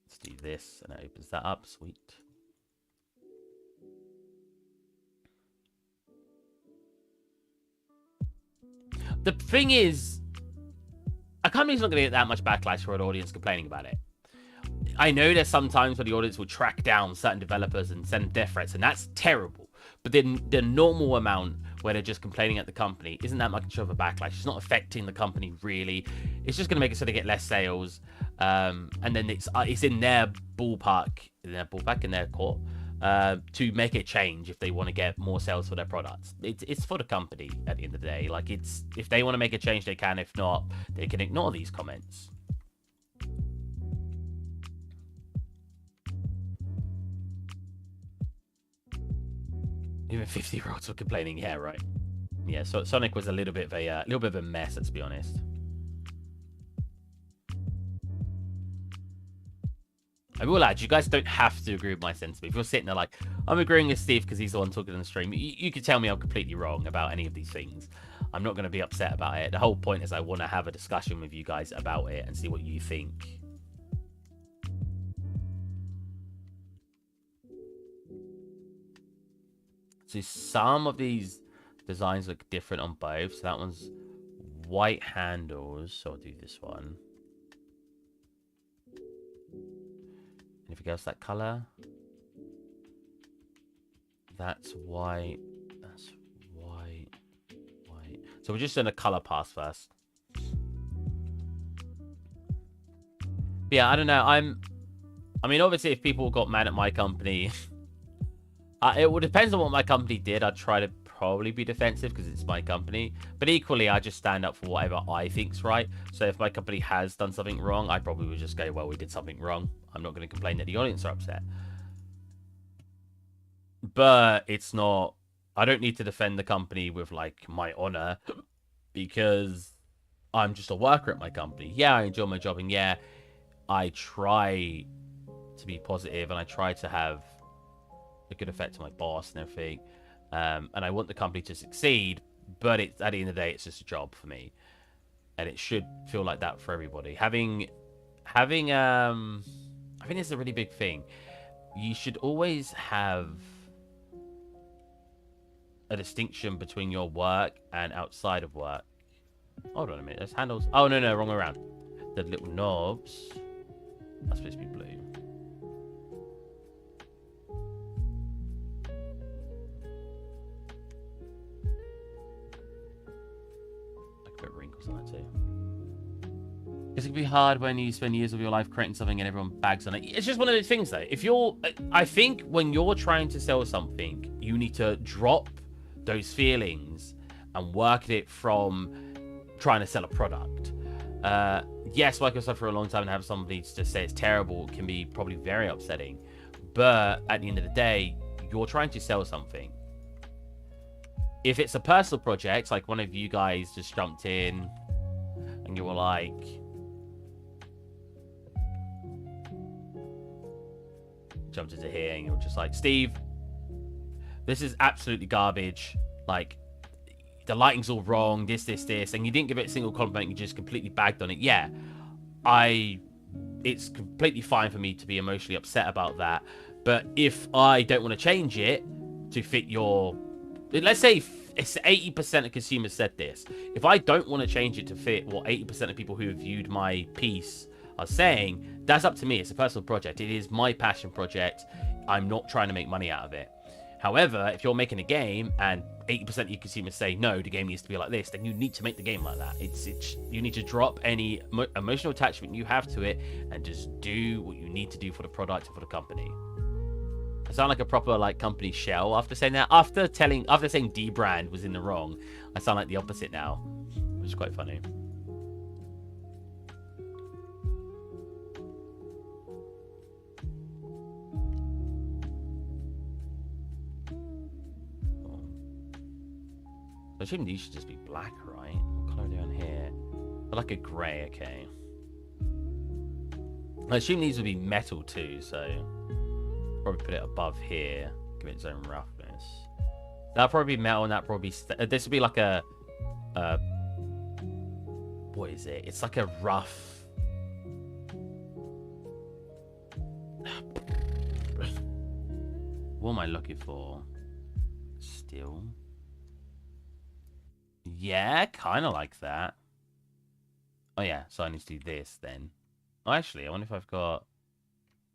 Let's do this, and it opens that up. Sweet. The thing is, a company's not going to get that much backlash for an audience complaining about it. I know there's some times where the audience will track down certain developers and send death threats, and that's terrible. But then the normal amount where they're just complaining at the company isn't that much of a backlash. It's not affecting the company, really. It's just going to make it so they get less sales. And then it's in their ballpark, in their court, to make a change if they want to get more sales for their products. It's for the company at the end of the day. Like, if they want to make a change, they can. If not, they can ignore these comments. Even 50-year-olds were complaining. Yeah, right. Yeah, so Sonic was a little bit of a mess, let's be honest. I will add, you guys don't have to agree with my sentiment. If you're sitting there like, I'm agreeing with Steve because he's the one talking on the stream, you could tell me I'm completely wrong about any of these things. I'm not going to be upset about it. The whole point is I want to have a discussion with you guys about it and see what you think. So some of these designs look different on both. So that one's white handles. So I'll do this one. Anything else that color? That's white. That's white. White. So we're just doing a color pass first. But yeah, I don't know. I mean, obviously, if people got mad at my company, it would depend on what my company did. I'd try to probably be defensive because it's my company. But equally, I just stand up for whatever I think's right. So if my company has done something wrong, I probably would just go, well, we did something wrong. I'm not going to complain that the audience are upset. But it's not... I don't need to defend the company with, like, my honor because I'm just a worker at my company. Yeah, I enjoy my job, and yeah, I try to be positive, and I try to have a good effect on my boss and everything. And I want the company to succeed, but at the end of the day, it's just a job for me. And it should feel like that for everybody. I think it's a really big thing. You should always have a distinction between your work and outside of work. Hold on a minute. Those handles... Oh, no, wrong way around. The little knobs are supposed to be blue. I could put wrinkles on that too. It can be hard when you spend years of your life creating something and everyone bags on it. It's just one of those things, though. I think when you're trying to sell something, you need to drop those feelings and work at it from trying to sell a product. Yes, working on stuff for a long time and have somebody just say it's terrible can be probably very upsetting. But at the end of the day, you're trying to sell something. If it's a personal project, like one of you guys just jumped in and and you were like, jumped into here, and you're just like, Steve, this is absolutely garbage. Like, the lighting's all wrong, this, and you didn't give it a single compliment, you just completely bagged on it. Yeah, it's completely fine for me to be emotionally upset about that. But if I don't want to change it to fit your... Let's say it's 80% of consumers said this. If I don't want to change it to fit what 80% of people who have viewed my piece are saying, that's up to me. It's a personal project. It is my passion project. I'm not trying to make money out of it. However, if you're making a game and 80% of your consumers say, no, the game needs to be like this, then you need to make the game like that. You need to drop any emotional attachment you have to it and just do what you need to do for the product and for the company. I sound like a proper like company shell after saying that. After saying D-brand was in the wrong, I sound like the opposite now, which is quite funny. I assume these should just be black, right? What color are they on here? They're like a grey, okay. I assume these would be metal too, so probably put it above here, give it its own roughness. That'll probably be metal, and that probably this would be like a what is it? It's like a rough. What am I looking for? Steel. Yeah, kind of like that. Oh, yeah, so I need to do this then. Oh, actually, I wonder if I've got...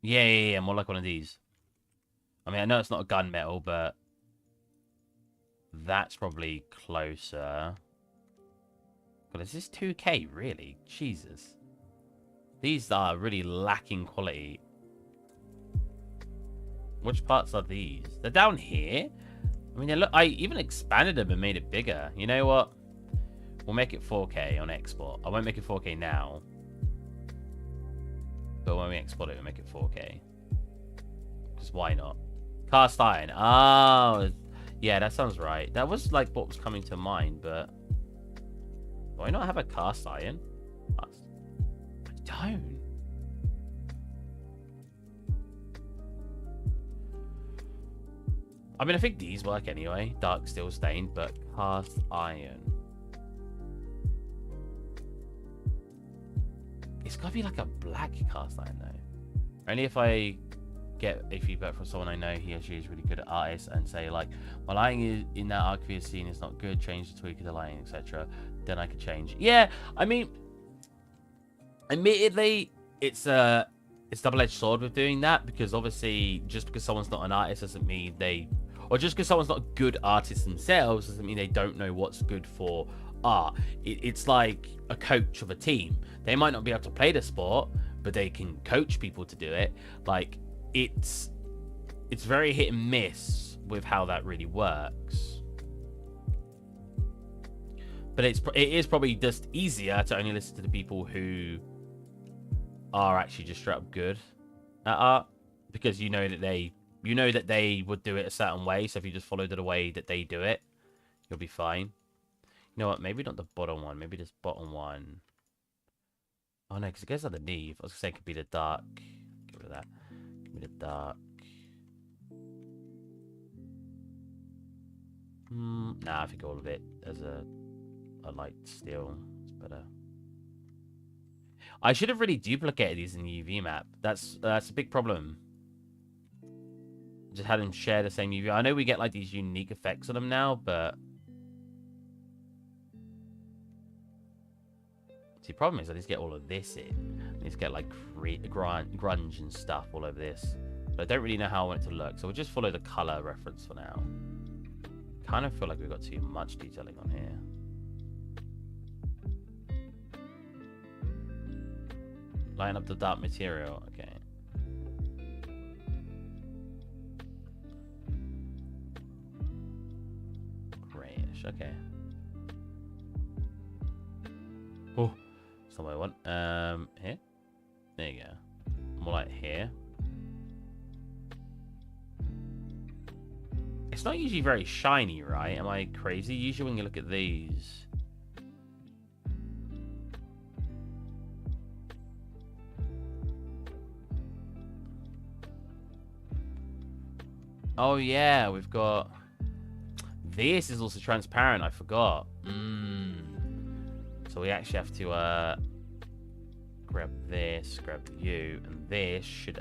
Yeah, more like one of these. I mean, I know it's not a gunmetal, but... That's probably closer. God, is this 2K, really? Jesus. These are really lacking quality. Which parts are these? They're down here? I mean, look, I even expanded them and made it bigger. You know what? We'll make it 4K on export. I won't make it 4K now. But when we export it, we'll make it 4K. Because why not? Cast iron. Oh, yeah, that sounds right. That was like what was coming to mind, but... Do I not have a cast iron? I don't. I mean, I think these work anyway. Dark steel stained, but cast iron. It's got to be like a black cast iron, though. Only if I get a feedback from someone I know he or she is really good at artists and say, like, my lighting is, in that Archivia scene is not good, change the tweak of the lighting, etc. Then I could change. Yeah, I mean, admittedly, it's double-edged sword with doing that, because obviously just because someone's not an artist doesn't mean they... Or just because someone's not a good artist themselves doesn't mean they don't know what's good for art. It's like a coach of a team. They might not be able to play the sport, but they can coach people to do it. Like, it's very hit and miss with how that really works. But it is probably just easier to only listen to the people who are actually just straight up good at art, because you know that they would do it a certain way. So if you just follow the way that they do it, you'll be fine. You know what? Maybe not the bottom one. Maybe this bottom one. Oh no, because it goes underneath. I was gonna say it could be the dark. Get rid of that. Give me the dark. Nah, I think all of it as a light steel. It's better. I should have really duplicated these in the UV map. That's a big problem. Just had them share the same UV. I know we get like these unique effects on them now, but see, the problem is I just get all of this in. I just get like grunge and stuff all over this. But I don't really know how I want it to look, so we'll just follow the color reference for now. Kind of feel like we've got too much detailing on here. Line up the dark material. Okay. Grayish. Okay. Oh, that's not what I want. Here. There you go. More like here. It's not usually very shiny, right? Am I crazy? Usually when you look at these, Oh yeah, we've got... This is also transparent, I forgot. So we actually have to grab this, grab you, and this should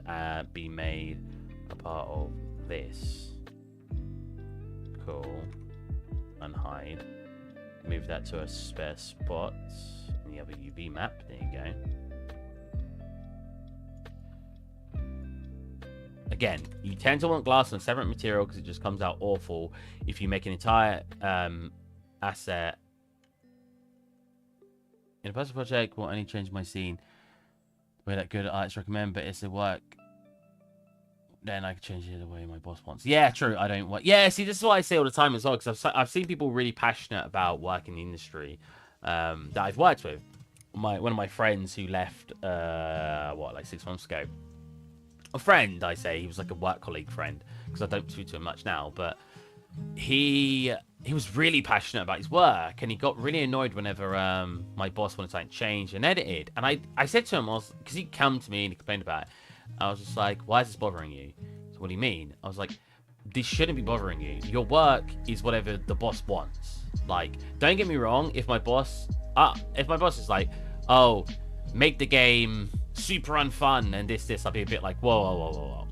be made a part of this. Cool. Unhide. Move that to a spare spot in the other UV map. There you go. Again, you tend to want glass on a separate material because it just comes out awful if you make an entire asset. In a personal project, will only change my scene the way that good artists recommend, but it's the work. Then I can change it the way my boss wants. Yeah, true. I don't want. Yeah, see, this is what I say all the time as well, because I've seen people really passionate about working in the industry that I've worked with. One of my friends who left, like 6 months ago. A friend, I say. He was like a work colleague friend, because I don't speak to him much now, but he was really passionate about his work, and he got really annoyed whenever my boss wanted something changed and edited. And I said to him, because he came to me and he complained about it, I was just like, why is this bothering you? So what do you mean? I was like, this shouldn't be bothering you. Your work is whatever the boss wants. Like, don't get me wrong, if my boss is like, oh, make the game super unfun and this, I'll be a bit like, whoa.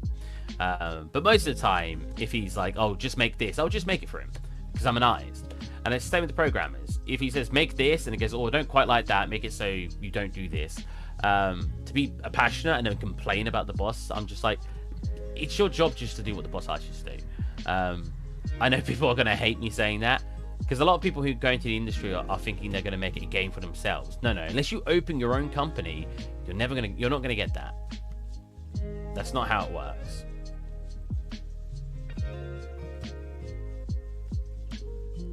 But most of the time, if he's like, oh, just make this, I'll just make it for him, because I'm an artist. And it's the same with the programmers. If he says, make this, and it goes, oh, I don't quite like that, make it so you don't do this. To be passionate and then complain about the boss, I'm just like, it's your job just to do what the boss asks you to do. I know people are going to hate me saying that, because a lot of people who go into the industry are thinking they're going to make it a game for themselves. No, unless you open your own company, you're not going to get that. That's not how it works.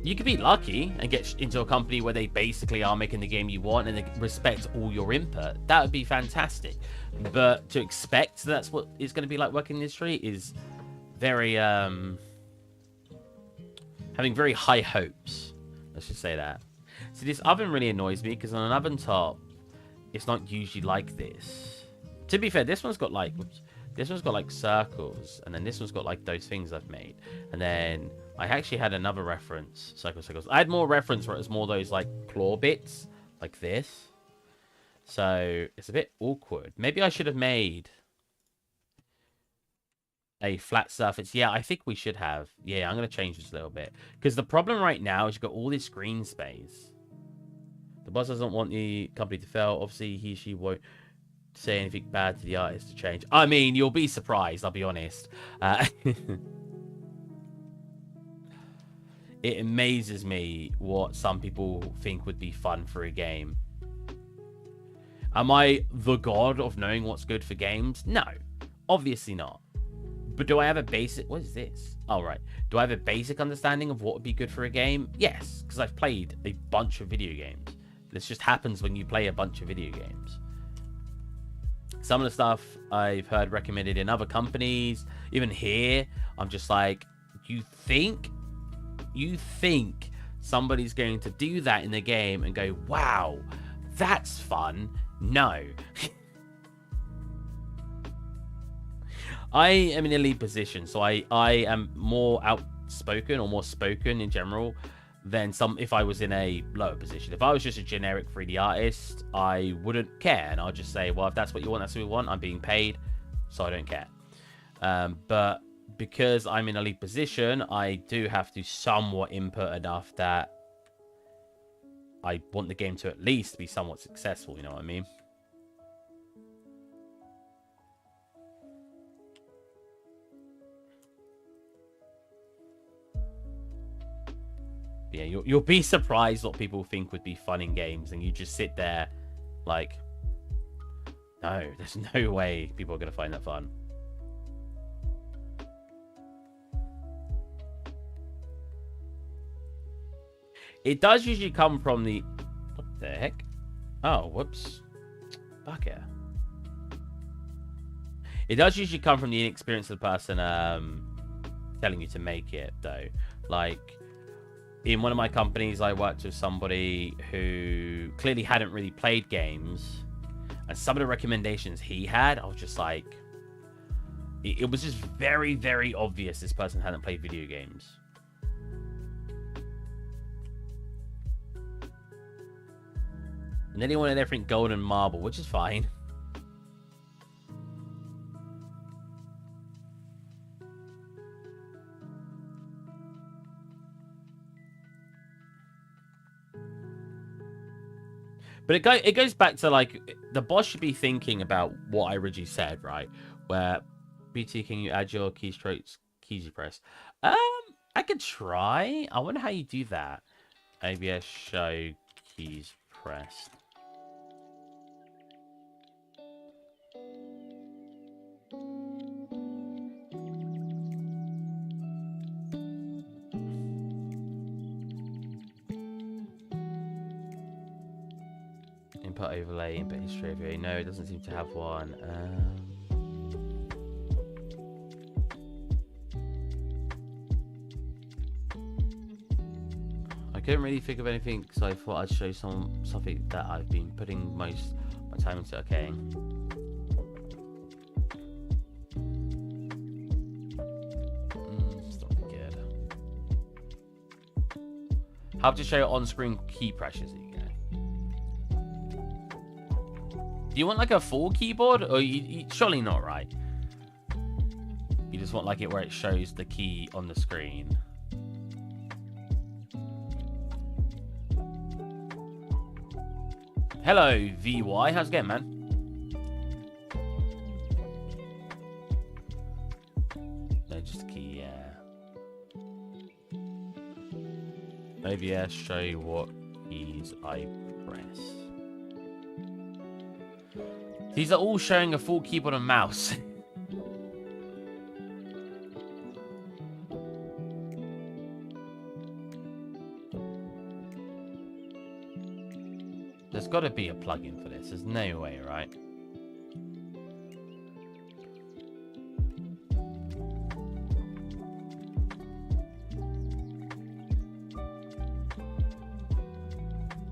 You could be lucky and get into a company where they basically are making the game you want and they respect all your input. That would be fantastic. But to expect that's what it's going to be like working in the industry is very, having very high hopes. Let's just say that. So this oven really annoys me because on an oven top, it's not usually like this. To be fair, this one's got like circles, and then this one's got like those things I've made. And then I actually had another reference, circles. I had more reference where it was more those like claw bits, like this. So it's a bit awkward. Maybe I should have made a flat surface. Yeah, I think we should have. Yeah, I'm going to change this a little bit. Because the problem right now is you've got all this screen space. The boss doesn't want the company to fail. Obviously, he or she won't say anything bad to the artist to change. I mean, you'll be surprised, I'll be honest. It amazes me what some people think would be fun for a game. Am I the god of knowing what's good for games? No, obviously not. But do I have a basic... What is this? Oh, right. Do I have a basic understanding of what would be good for a game? Yes, because I've played a bunch of video games. This just happens when you play a bunch of video games. Some of the stuff I've heard recommended in other companies, even here, I'm just like, you think somebody's going to do that in the game and go, wow, that's fun? No. I am in a lead position, so I am more outspoken or more spoken in general than if I was in a lower position. If I was just a generic 3D artist, I wouldn't care, and I'll just say, well, if that's what you want, that's what we want. I'm being paid, so I don't care. But because I'm in a lead position, I do have to somewhat input enough that I want the game to at least be somewhat successful, you know what I mean? Yeah, you'll be surprised what people think would be fun in games, and you just sit there like, no, there's no way people are going to find that fun. It does usually come from the... What the heck? Oh, whoops. Bucket. It does usually come from the inexperience of the person telling you to make it, though. Like... In one of my companies, I worked with somebody who clearly hadn't really played games. And some of the recommendations he had, I was just like, It was just very, very obvious this person hadn't played video games. And then he wanted everything gold and marble, which is fine. But it goes back to, like, the boss should be thinking about what I originally said, right? Where, BT, can you add your keystrokes, keys you press? I could try. I wonder how you do that. ABS show keys pressed. Input overlay, input history overlay. No, it doesn't seem to have one. I couldn't really think of anything, so I thought I'd show something that I've been putting most of my time into. Okay. It's not good. How to show on-screen key pressures? Do you want like a full keyboard, or you surely not, right? You just want like it where it shows the key on the screen. Hello, VY. How's it going, man? No, just a key, yeah. OBS, show you what keys I press. These are all showing a full keyboard and mouse. There's got to be a plugin for this. There's no way, right?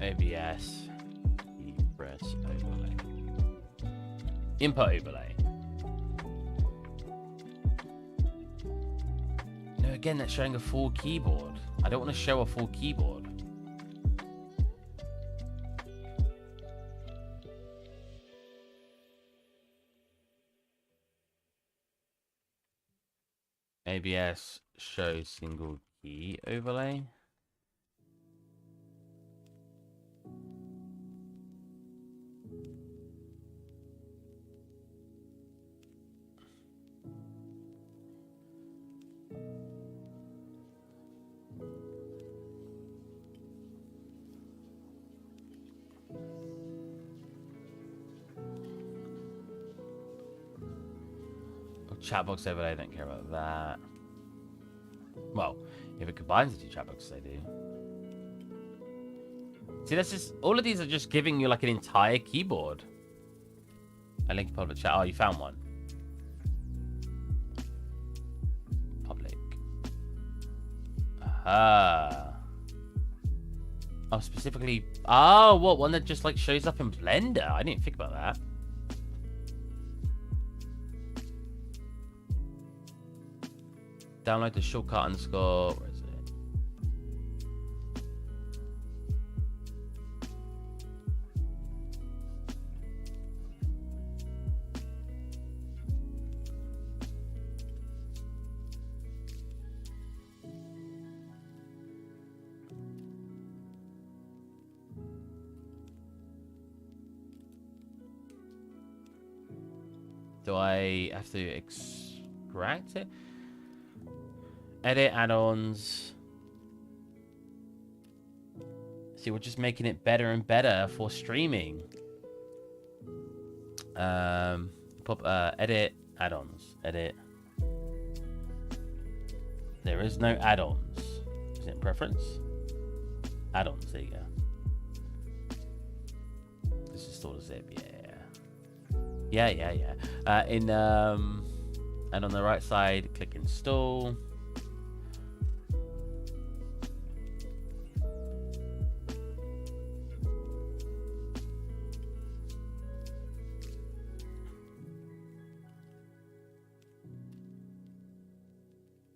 ABS. Press overlay. Input overlay. No, again, that's showing a full keyboard. I don't want to show a full keyboard. ABS shows single key overlay. Chatbox overlay, I don't care about that. Well, if it combines the two chatboxes, I do. See, that's just... all of these are just giving you, like, an entire keyboard. A link public chat. Oh, you found one. Public. Aha. Oh, specifically... oh, what? One that just, like, shows up in Blender? I didn't think about that. Download the shortcut underscore. Where is it? Do I have to extract it? Edit add-ons. See, we're just making it better and better for streaming. Edit add-ons. Edit. There is no add-ons. Is it preference? Add-ons. There you go. This is stored as zip. Yeah. And on the right side, click install.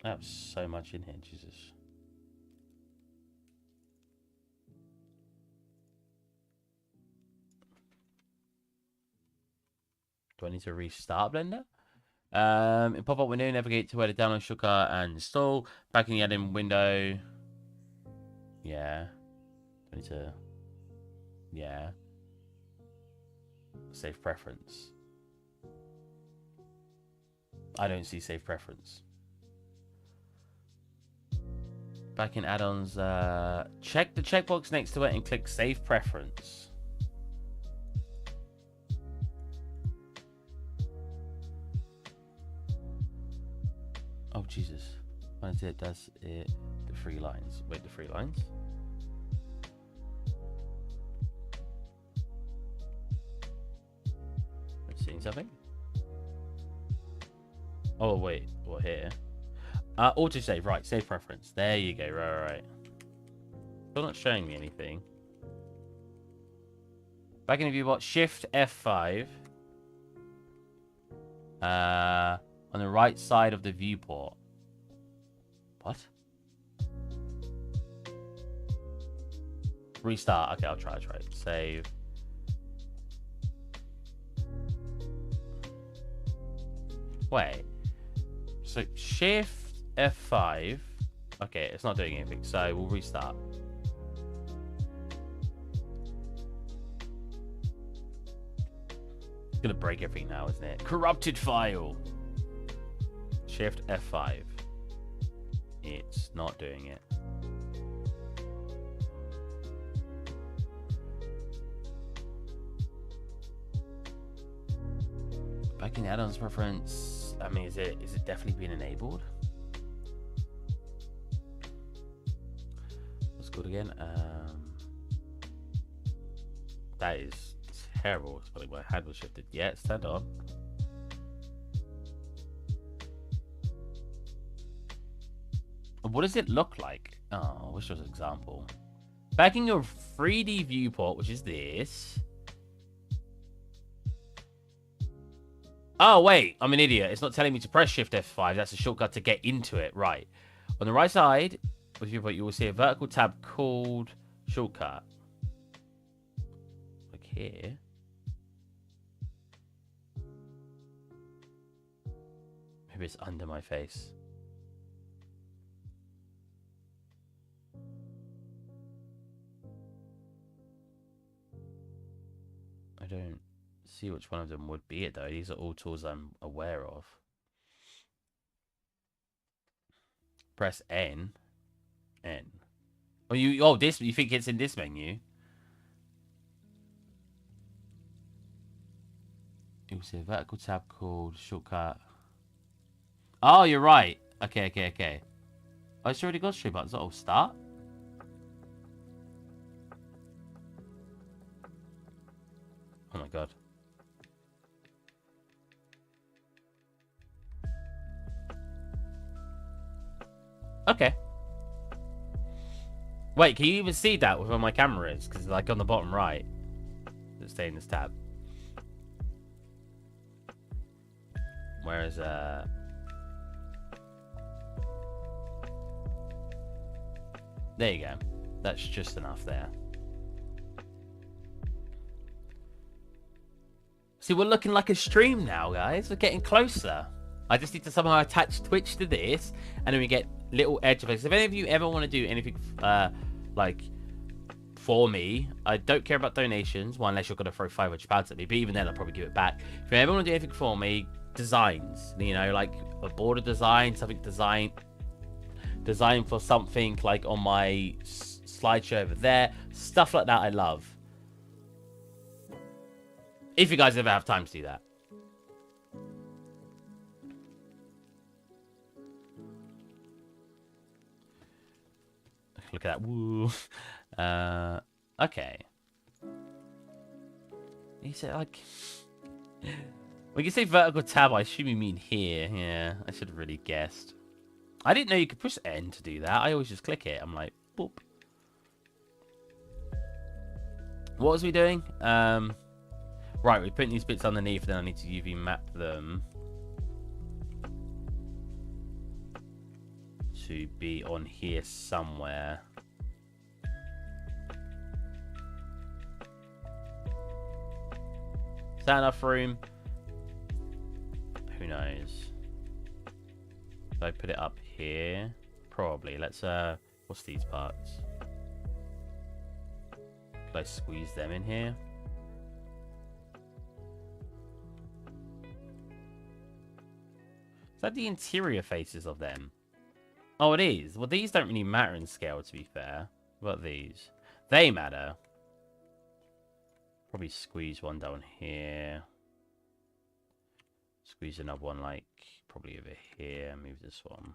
I have so much in here, Jesus. Do I need to restart Blender? In pop-up window, navigate to where the download shortcut and install. Back in the add-in window. Yeah. I need to... Yeah. Save preference. I don't see save preference. Back in add-ons, check the checkbox next to it and click save preference. Oh, Jesus. When it does it, the 3 lines. Wait, the 3 lines? I'm seeing something? Oh, wait. What, here? Autosave. Right, save preference. There you go. Right. Still not showing me anything. Back in the viewport, Shift F5. On the right side of the viewport. What? Restart. Okay, I'll try. Save. Wait. So Shift F5. Okay, it's not doing anything. So we'll restart. It's gonna break everything now, isn't it? Corrupted file. Shift F5. It's not doing it. Back in the add-ons preference. I mean, is it definitely being enabled? Let's go again. That is terrible. It's like my hand was shifted. Yeah, it's turned on. What does it look like? Oh, I wish there was an example. Back in your 3D viewport, which is this. Oh, wait. I'm an idiot. It's not telling me to press Shift F5. That's a shortcut to get into it. Right. On the right side of the viewport, you will see a vertical tab called Shortcut. Like here. Maybe it's under my face. I don't see which one of them would be it though. These are all tools I'm aware of. Press N. N. Oh, this, you think it's in this menu? You'll see a vertical tab called Shortcut. Oh, you're right. Okay. Oh, it's already got 3 buttons. Oh, start. Oh my god. Okay. Wait, can you even see that with where my camera is? Because like on the bottom right. Let's stay in this tab. Whereas there you go. That's just enough there. See, we're looking like a stream now, guys. We're getting closer. I just need to somehow attach Twitch to this, and then we get little edge effects. If any of you ever want to do anything like for me, I don't care about donations, well, unless you're going to throw £500 at me, but even then I'll probably give it back. If you ever want to do anything for me, designs, you know, like a border design, something design for something like on my slideshow over there, stuff like that I love. If you guys ever have time to do that. Look at that. Woo. Okay. You said like... When you say vertical tab, I assume you mean here. Yeah, I should have really guessed. I didn't know you could push N to do that. I always just click it. I'm like, boop. What was we doing? Right, we're putting these bits underneath, then I need to UV map them. to be on here somewhere. Is that enough room? Who knows? Did I put it up here? Probably. Let's what's these parts? Could I squeeze them in here? Is that the interior faces of them? Oh, it is. Well, these don't really matter in scale, to be fair. What about these? They matter. Probably squeeze one down here. Squeeze another one, like, probably over here. Move this one.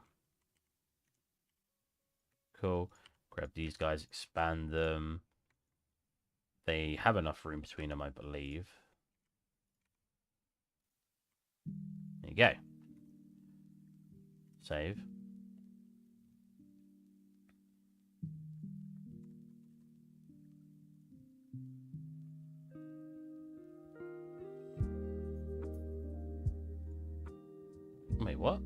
Cool. Grab these guys, expand them. They have enough room between them, I believe. There you go. Save. Wait, what?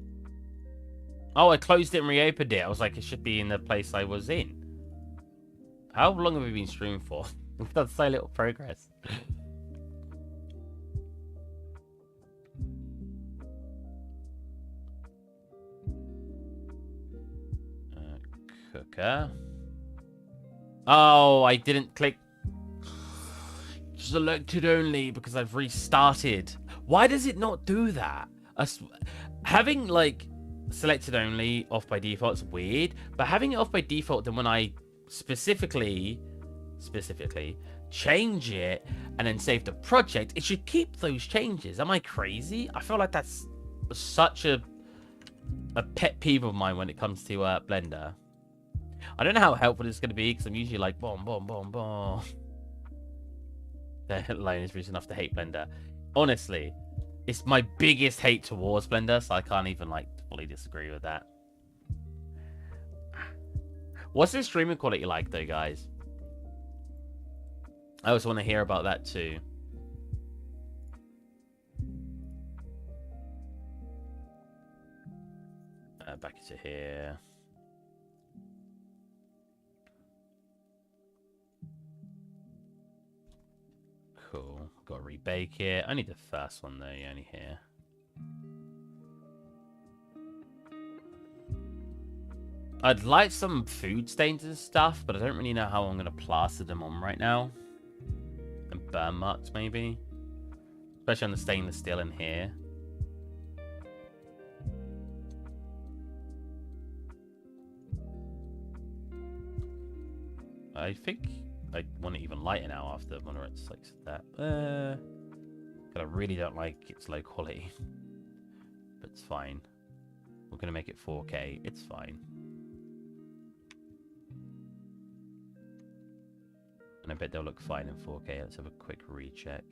Oh, I closed it and reopened it. I was like, it should be in the place I was in. How long have we been streaming for? We've done so little progress. Cooker. Oh, I didn't click selected only because I've restarted. Why does it not do that? Having like selected only off by default is weird, but having it off by default, then when I specifically change it and then save the project, it should keep those changes. Am I crazy? I feel like that's such a pet peeve of mine when it comes to Blender. I don't know how helpful it's going to be because I'm usually like boom, boom, boom, boom. That line is reason enough to hate Blender. Honestly, it's my biggest hate towards Blender, so I can't even like fully disagree with that. What's the streaming quality like though, guys? I also want to hear about that too. Back into here. Cool. Got to rebake it. I need the first one though, yeah, only here. I'd like some food stains and stuff, but I don't really know how I'm going to plaster them on right now. And burn marks, maybe. Especially on the stainless steel in here. I think I want it even lighter now after when it's like that. But I really don't like its low quality. But it's fine. We're going to make it 4K. It's fine. And I bet they'll look fine in 4K. Let's have a quick recheck.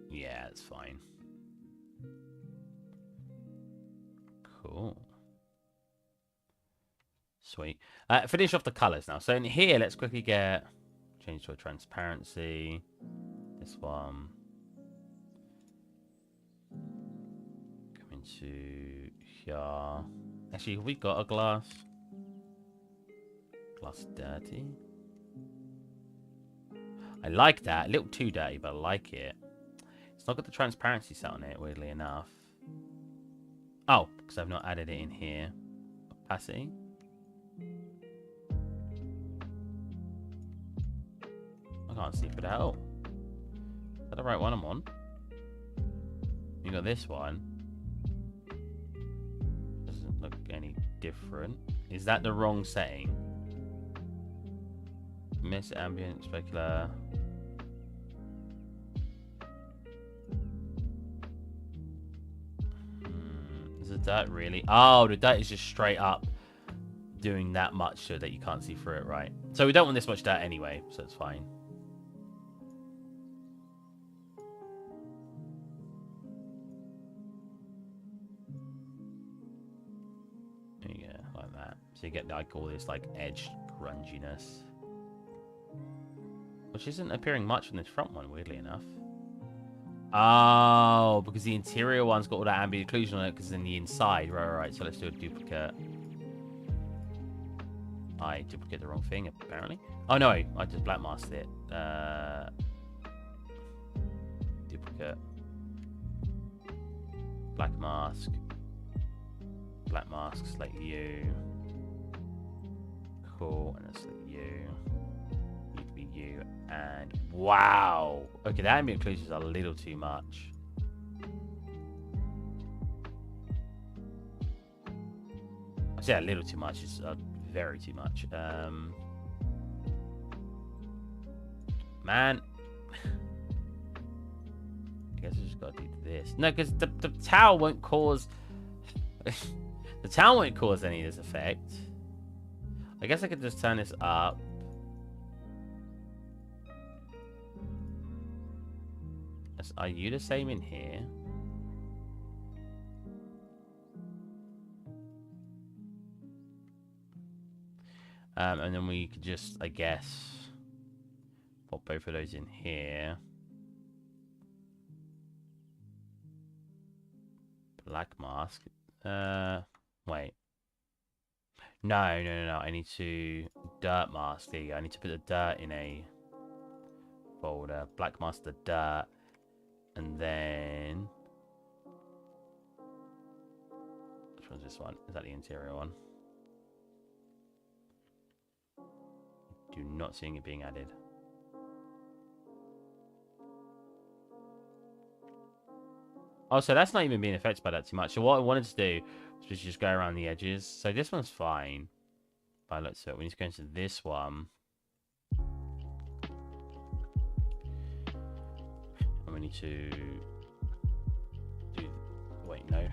Yeah, it's fine. Cool. Sweet. Finish off the colors now. So in here, let's quickly get... Change to a transparency. This one. Come into here. Actually, have we got a glass? Glass dirty. I like that. A little too dirty, but I like it. It's not got the transparency set on it, weirdly enough. Oh, because I've not added it in here. Opacity. I can't see it out. Is that the right one I'm on? You got this one. Doesn't look any different. Is that the wrong setting? Miss ambient specular. Is the dirt really? Oh, the dirt is just straight up doing that much so that you can't see through it, right? So we don't want this much dirt anyway, so it's fine. There you go, like that. So you get like all this like edge grunginess, which isn't appearing much on this front one, weirdly enough. Oh, because the interior one's got all that ambient occlusion on it because in the inside. Right. So let's do a duplicate. I duplicated the wrong thing, apparently. Oh, no. I just black masked it. Duplicate. Black mask. Black mask, select you. Cool. And then select you. You can be you. And wow. Okay, the ambient occlusion is a little too much. I say a little too much. It's very too much. Man. I guess I just gotta do this. No, because the towel won't cause... the towel won't cause any of this effect. I guess I could just turn this up. Are you the same in here? And then we could just, I guess, pop both of those in here. Black mask. Wait. No. I need to dirt mask. There you go. I need to put the dirt in a folder. Black mask the dirt. And then... which one's this one? Is that the interior one? Do not seeing it being added. Oh, so that's not even being affected by that too much. So what I wanted to do was just go around the edges. So this one's fine. By the looks of it, we need to go into this one. And we need to do... wait, no.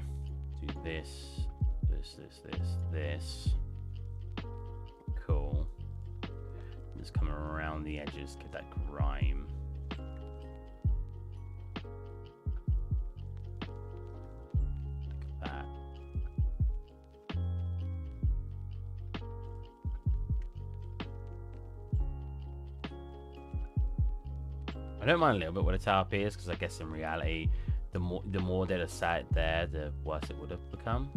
Do this. This. Cool. Just come around the edges, get that grime. Like that. I don't mind a little bit where the tower appears, because I guess in reality, the more they'd have sat there, the worse it would have become.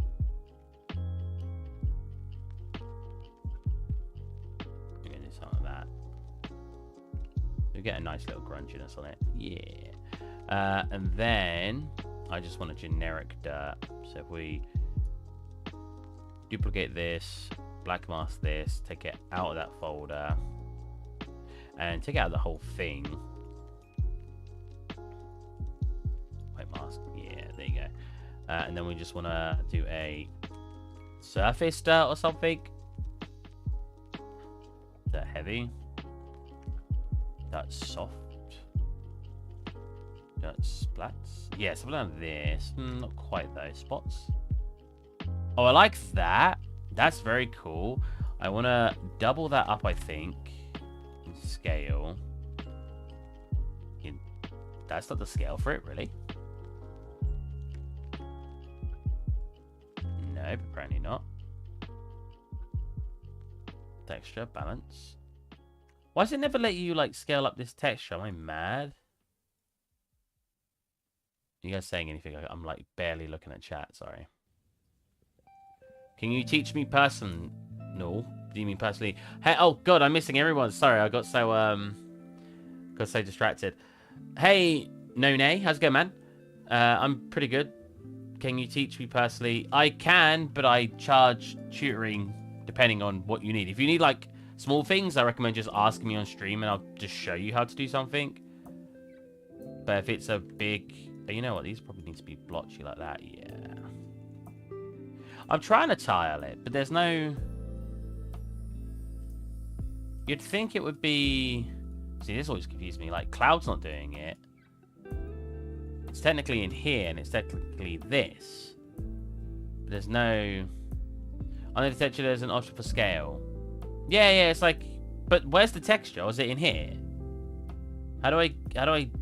Get a nice little grunginess on it. Yeah. And then I just want a generic dirt. So if we duplicate this, black mask this, take it out of that folder, and take out the whole thing. White mask. Yeah, there you go. And then we just want to do a surface dirt or something. Is that heavy? That's soft. That's splats. Yeah, something like this. Not quite those spots. Oh, I like that. That's very cool. I want to double that up, I think. In scale. That's not the scale for it, really. Nope, apparently not. Texture, balance. Why does it never let you, like, scale up this texture? Am I mad? Are you guys saying anything? I'm, like, barely looking at chat. Sorry. Can you teach me person? No. Do you mean personally? Hey, oh, God, I'm missing everyone. Sorry, I got so distracted. Hey, No-Nay. How's it going, man? I'm pretty good. Can you teach me personally? I can, but I charge tutoring depending on what you need. If you need, like... small things, I recommend just asking me on stream and I'll just show you how to do something. But if it's a big... you know what? These probably need to be blotchy like that. Yeah. I'm trying to tile it, but there's no... you'd think it would be... see, this always confuses me. Like, Cloud's not doing it. It's technically in here and it's technically this. But there's no... on the texture, there's an option for scale. Yeah, it's like, but where's the texture? Is it in here? How do I,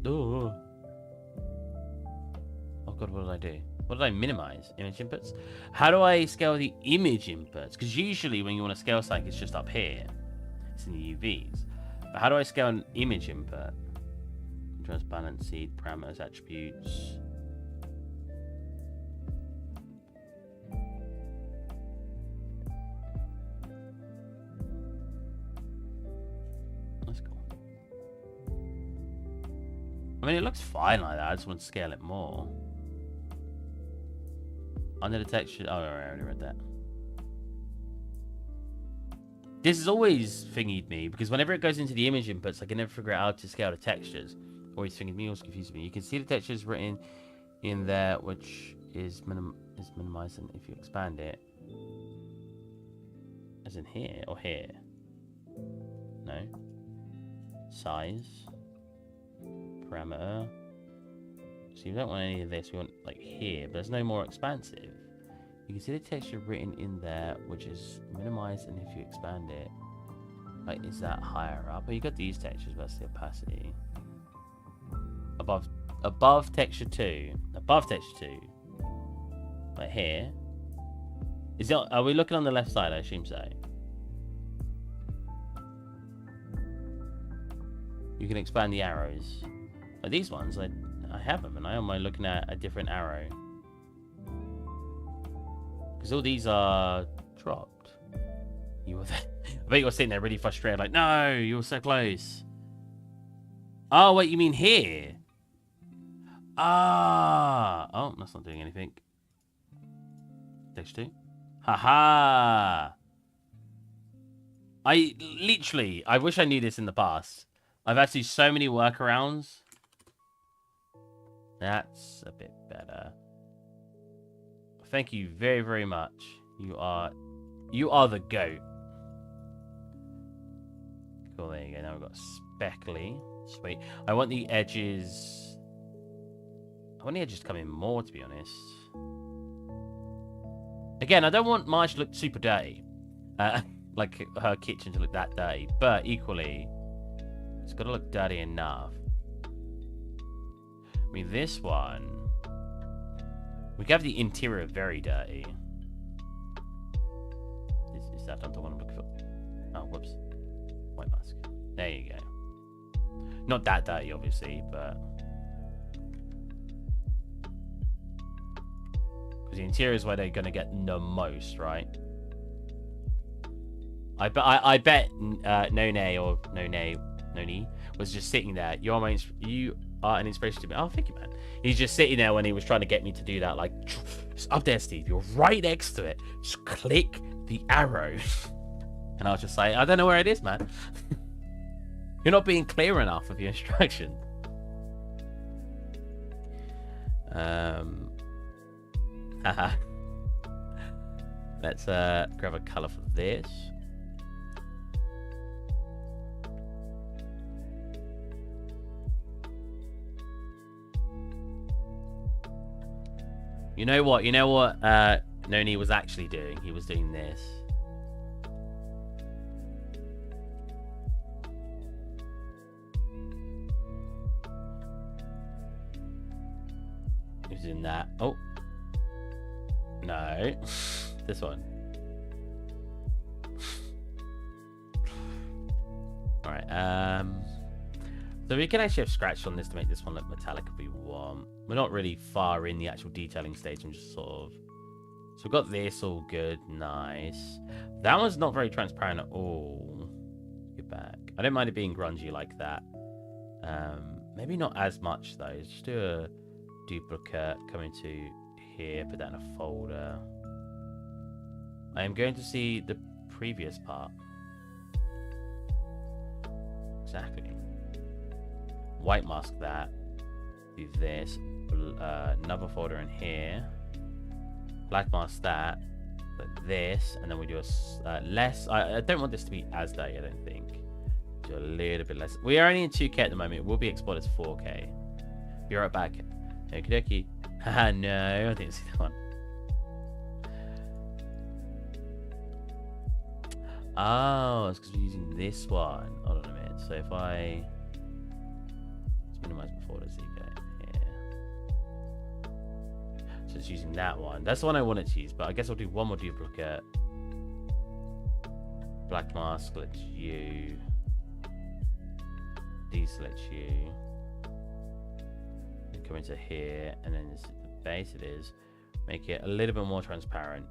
oh God, what did I do? What did I minimize? Image inputs? How do I scale the image inputs? Because usually when you want to scale something, it's just up here. It's in the UVs. But how do I scale an image input? transparency, parameters, attributes. That's cool. I mean, it looks fine like that. I just want to scale it more. Under the texture. Oh, I already read that. This has always thingied me, because whenever it goes into the image inputs, I can never figure out how to scale the textures. Always thinking me, always confusing me. You can see the textures written in there, which is minimizing if you expand it. As in here, or here? No. Size. Parameter. So you don't want any of this, we want like here, but there's no more expansive. You can see the texture written in there, which is minimized, and if you expand it, like, is that higher up? Well, you got these textures, but that's the opacity. Above texture 2. Above texture 2. Like here. Is it, are we looking on the left side? I assume so. You can expand the arrows. Like these ones, I have them, and I am looking at a different arrow. Because all these are dropped. You were there. I bet you were sitting there really frustrated, like, no, you were so close. Oh, wait, you mean here? Ah. Oh, that's not doing anything. Texture 2. Haha. I wish I knew this in the past. I've had to do so many workarounds. That's a bit better. Thank you very, very much. You are the GOAT. Cool, there you go. Now we've got speckly. Sweet. I want the edges to come in more, to be honest. Again, I don't want Marge to look super dirty. Like her kitchen to look that dirty. But equally, it's got to look dirty enough. I mean, this one... We can have the interior very dirty. Is that not the one I'm looking for? Oh, whoops. White mask. There you go. Not that dirty, obviously, but... Because the interior is where they're going to get the most, right? I bet Noni was just sitting there. You are an inspiration to me. Oh, thank you, man. He's just sitting there when he was trying to get me to do that. Like, it's up there, Steve. You're right next to it. Just click the arrow. And I was just like, I don't know where it is, man. You're not being clear enough of your instruction. Haha. Let's grab a color for this. You know what? Noni was actually doing? He was doing this. He was doing that. Oh. No. This one. Alright, so we can actually have scratched on this to make this one look metallic if we want. We're not really far in the actual detailing stage. I'm just sort of... So we've got this all good. Nice. That one's not very transparent at all. Get back. I don't mind it being grungy like that. Maybe not as much, though. Just do a duplicate. Come into here. Put that in a folder. I am going to see the previous part. Exactly. White mask that. Do this. Another folder in here. Black mask that. But this. And then we do a less. I don't want this to be as dirty, I don't think. Do a little bit less. We are only in 2K at the moment. It will be exported as 4K. Be right back. Okie dokie. Haha, no. I didn't see that one. Oh, it's because we're using this one. Hold on a minute. So if I... Let's minimize before this. There you go. Yeah. So it's using that one. That's the one I wanted to use, but I guess I'll do one more duplicate. Black mask, select you. Deselect you. come into here, and then this is the base. It is. Make it a little bit more transparent.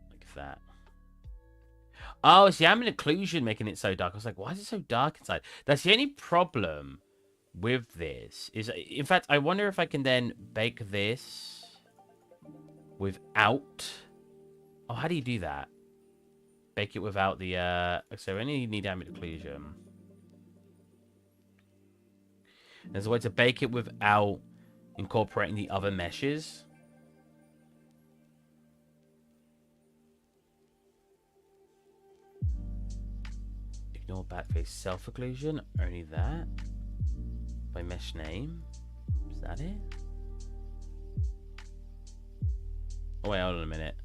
Like that. Oh, it's the ambient occlusion making it so dark. I was like, why is it so dark inside? That's the only problem with this. In fact, I wonder if I can then bake this without... Oh, how do you do that? Bake it without the... So we only need ambient occlusion. There's a way to bake it without incorporating the other meshes. Ignore backface self-occlusion. Only that. By mesh name. Is that it? Oh, wait, hold on a minute.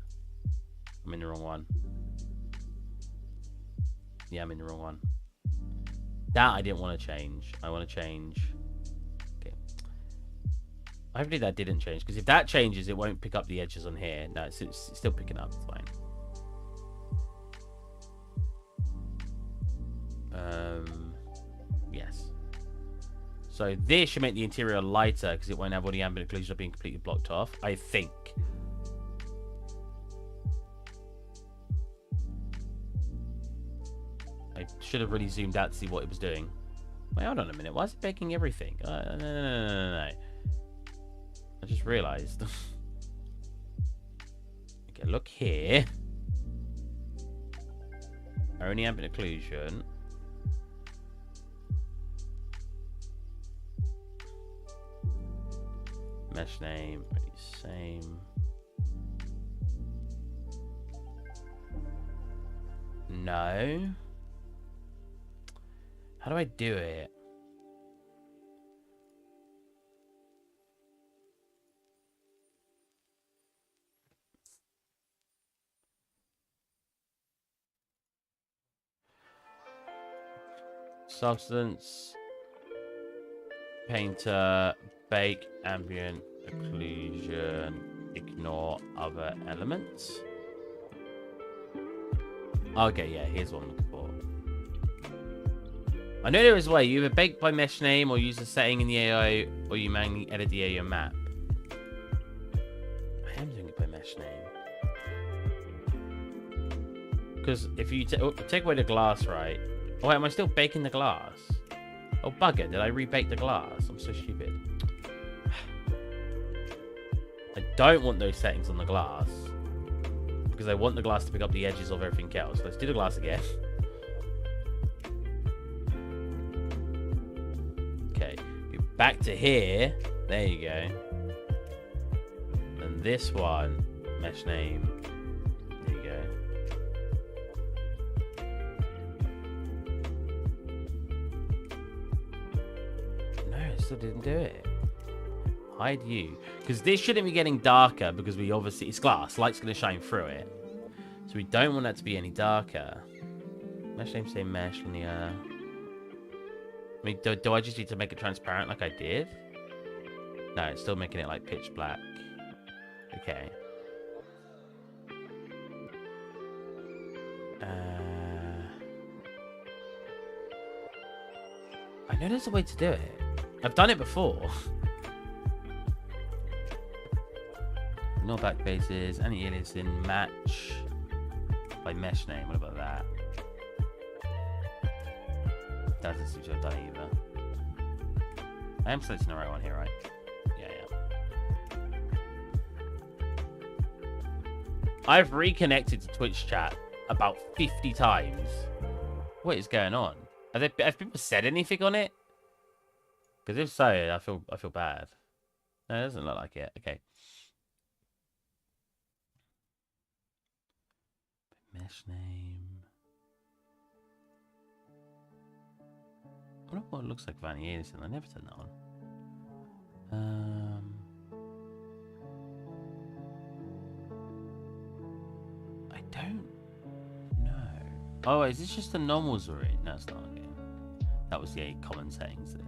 I'm in the wrong one. Yeah, I'm in the wrong one. That I didn't want to change. I want to change... Hopefully that didn't change, because if that changes, it won't pick up the edges on here. No, it's still picking up. It's fine. Yes. So this should make the interior lighter, because it won't have all the ambient occlusion being completely blocked off, I think. I should have really zoomed out to see what it was doing. Wait, hold on a minute. Why is it baking everything? No. I just realized. Okay, look here. Only ambient occlusion. Mesh name, same. No. How do I do it? Substance, painter, bake, ambient occlusion, ignore other elements. Okay, yeah, here's what I'm looking for. I know there is a way. You either bake by mesh name or use a setting in the AI, or you manually edit the AI map. I am doing it by mesh name. Because if you take away the glass, right? Oh, wait, am I still baking the glass? Oh, bugger. Did I rebake the glass? I'm so stupid. I don't want those settings on the glass. Because I want the glass to pick up the edges of everything else. Let's do the glass again. Okay. Back to here. There you go. And this one. Mesh name. There you go. Still didn't do it. Hide you, because this shouldn't be getting darker, because we obviously, it's glass, light's going to shine through it, so we don't want that to be any darker. Mesh name, say mesh linear. I mean, do I just need to make it transparent like I did? No, it's still making it like pitch black. Okay. I know there's a way to do it. I've done it before. No back bases, any aliasing, match by mesh name. What about that? Doesn't seem to have done it either. I am selecting the right one here, right? Yeah. I've reconnected to Twitch chat about 50 times. What is going on? Have people said anything on it? Because if so, I feel bad. No, it doesn't look like it. Okay. Mesh name. I wonder what it looks like Vanny Edison. I never turned that on. I don't know. Oh, is this just the normals we're in? No, it's not. Okay. That was the common settings there.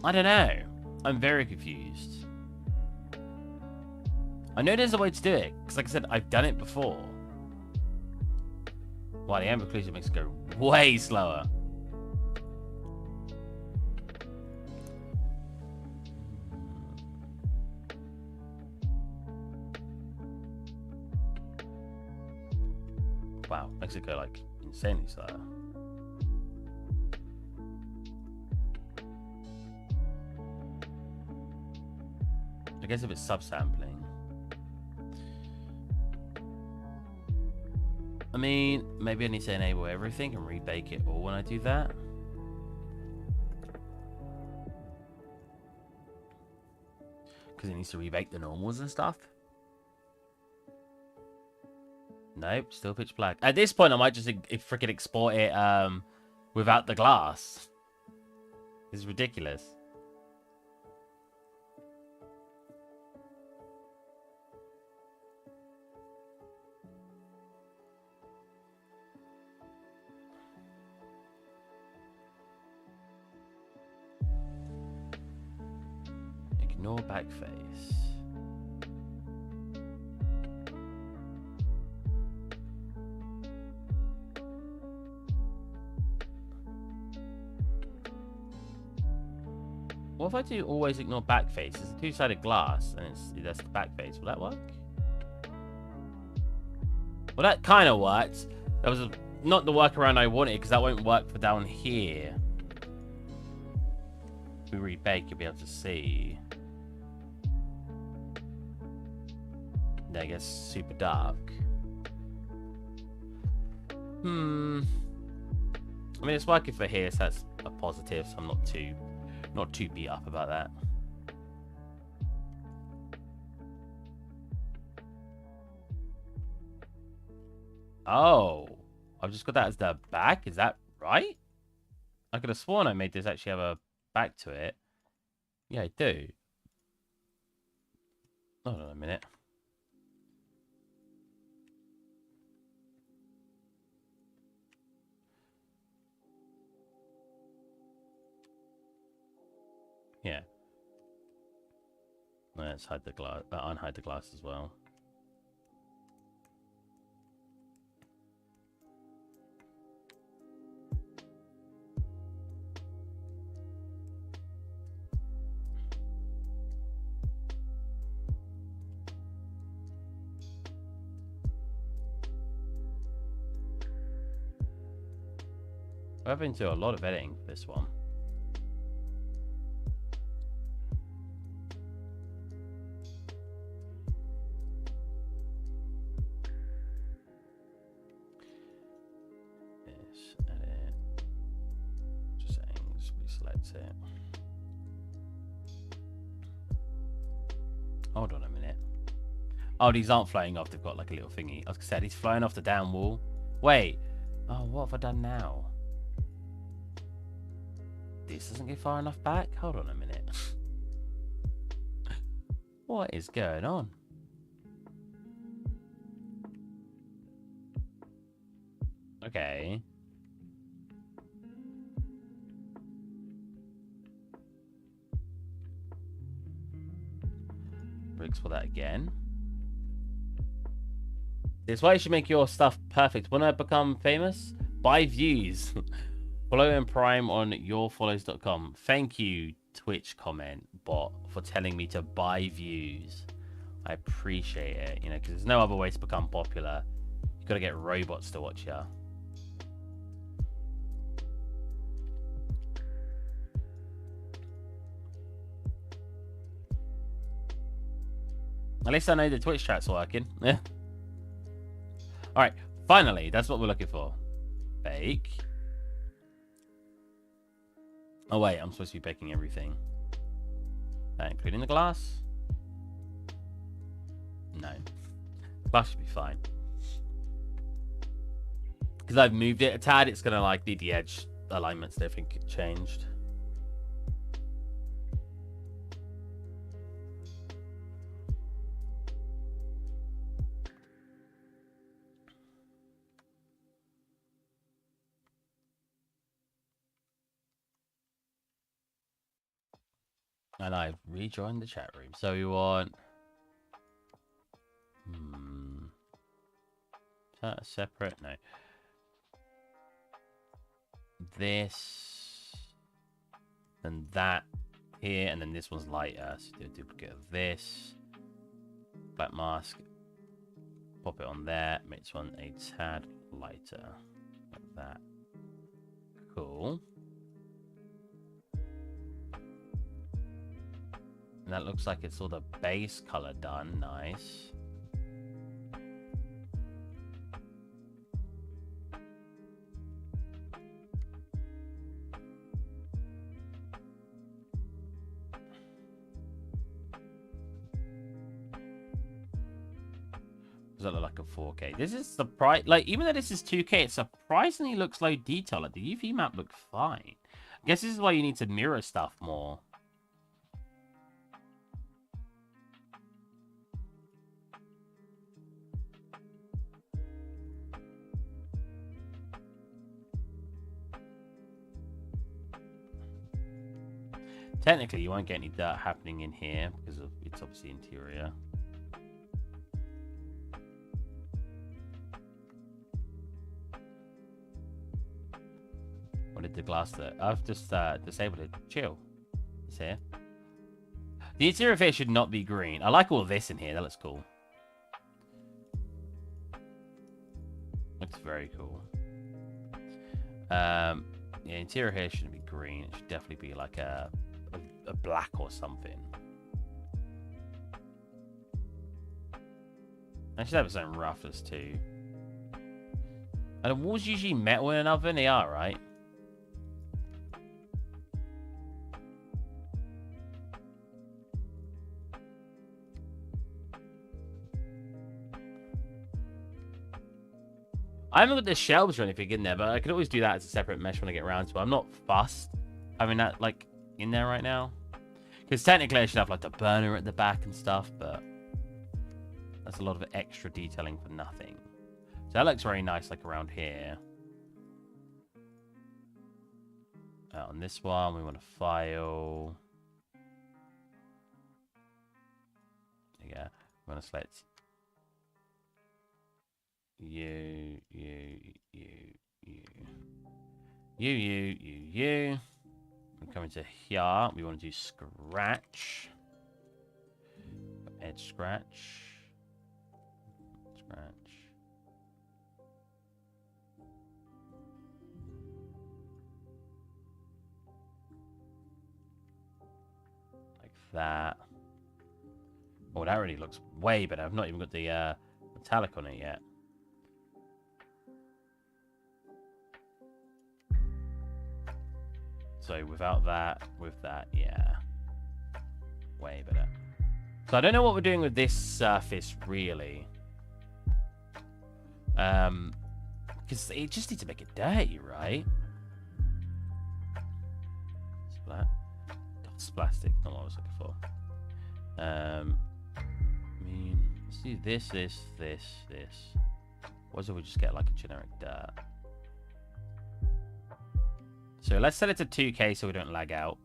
I don't know. I'm very confused. I know there's a way to do it, because like I said, I've done it before. Wow, the Ambient Occlusion makes it go way slower. Wow, makes it go like insanely slow. I guess if it's subsampling. I mean, maybe I need to enable everything and rebake it all when I do that. Because it needs to rebake the normals and stuff. Nope, still pitch black. At this point, I might just freaking export it without the glass. It's ridiculous. Ignore backface. What if I do always ignore backface? It's a two-sided glass, and that's the backface. Will that work? Well, that kind of worked. That was not the workaround I wanted, because that won't work for down here. If we rebake, you'll be able to see. I guess super dark. I mean, it's working for here, so that's a positive. So I'm not too beat up about that. Oh, I've just got that as the back. Is that right? I could have sworn I made this actually have a back to it. Yeah, I do. Hold on a minute. Yeah. Let's hide the glass. Unhide the glass as well. I've been doing a lot of editing for this one. Yes, edit. Just settings, reselect it. Hold on a minute. Oh, these aren't flying off. They've got like a little thingy. I was gonna say, he's flying off the down wall. Wait. Oh, what have I done now? This doesn't go far enough back? Hold on a minute. What is going on? Okay. Bricks for that again. This way you should make your stuff perfect. When I become famous, buy views. Follow and Prime on yourfollows.com. Thank you, Twitch comment bot, for telling me to buy views. I appreciate it, you know, because there's no other way to become popular. You've got to get robots to watch you. At least I know the Twitch chat's working. Yeah. Alright, finally, that's what we're looking for. Bake. Oh wait, I'm supposed to be baking everything. Including the glass? No. Glass should be fine. Because I've moved it a tad, it's going to like need the edge alignments and everything changed. And I've rejoined the chat room. So we want that a separate? No. This. Then that here, and then this one's lighter. So do a duplicate of this. Black mask. Pop it on there. Make this one a tad lighter. Like that. Cool. And that looks like it's all the base color done. Nice. Does that look like a 4K? This is surprising. Like, even though this is 2K, it surprisingly looks low detail. Like, the UV map looked fine. I guess this is why you need to mirror stuff more. Technically, you won't get any dirt happening in here because of it's obviously interior. What did the glass do? I've just disabled it. Chill. It's here. The interior of here should not be green. I like all of this in here. That looks cool. Looks very cool. Yeah, interior here shouldn't be green. It should definitely be like a black or something. I should have its own roughness too. And the walls usually metal in an oven? They are, right? I haven't got the shelves or anything in there, but I could always do that as a separate mesh when I get around to it. I'm not fussed having that, like, in there right now. Because technically I should have, like, the burner at the back and stuff, but that's a lot of extra detailing for nothing. So that looks very nice, like, around here. On this one, we want to file. Yeah, we want to select you. I'm coming to here. We want to do scratch. Edge scratch. Like that. Oh, that really looks way better. I've not even got the metallic on it yet. So without that, with that, yeah. Way better. So I don't know what we're doing with this surface, really. Because it just needs to make it dirty, right? Splat. It's plastic, not what I was looking for. I mean, let's do this. What if we just get like a generic dirt? So let's set it to 2K so we don't lag out.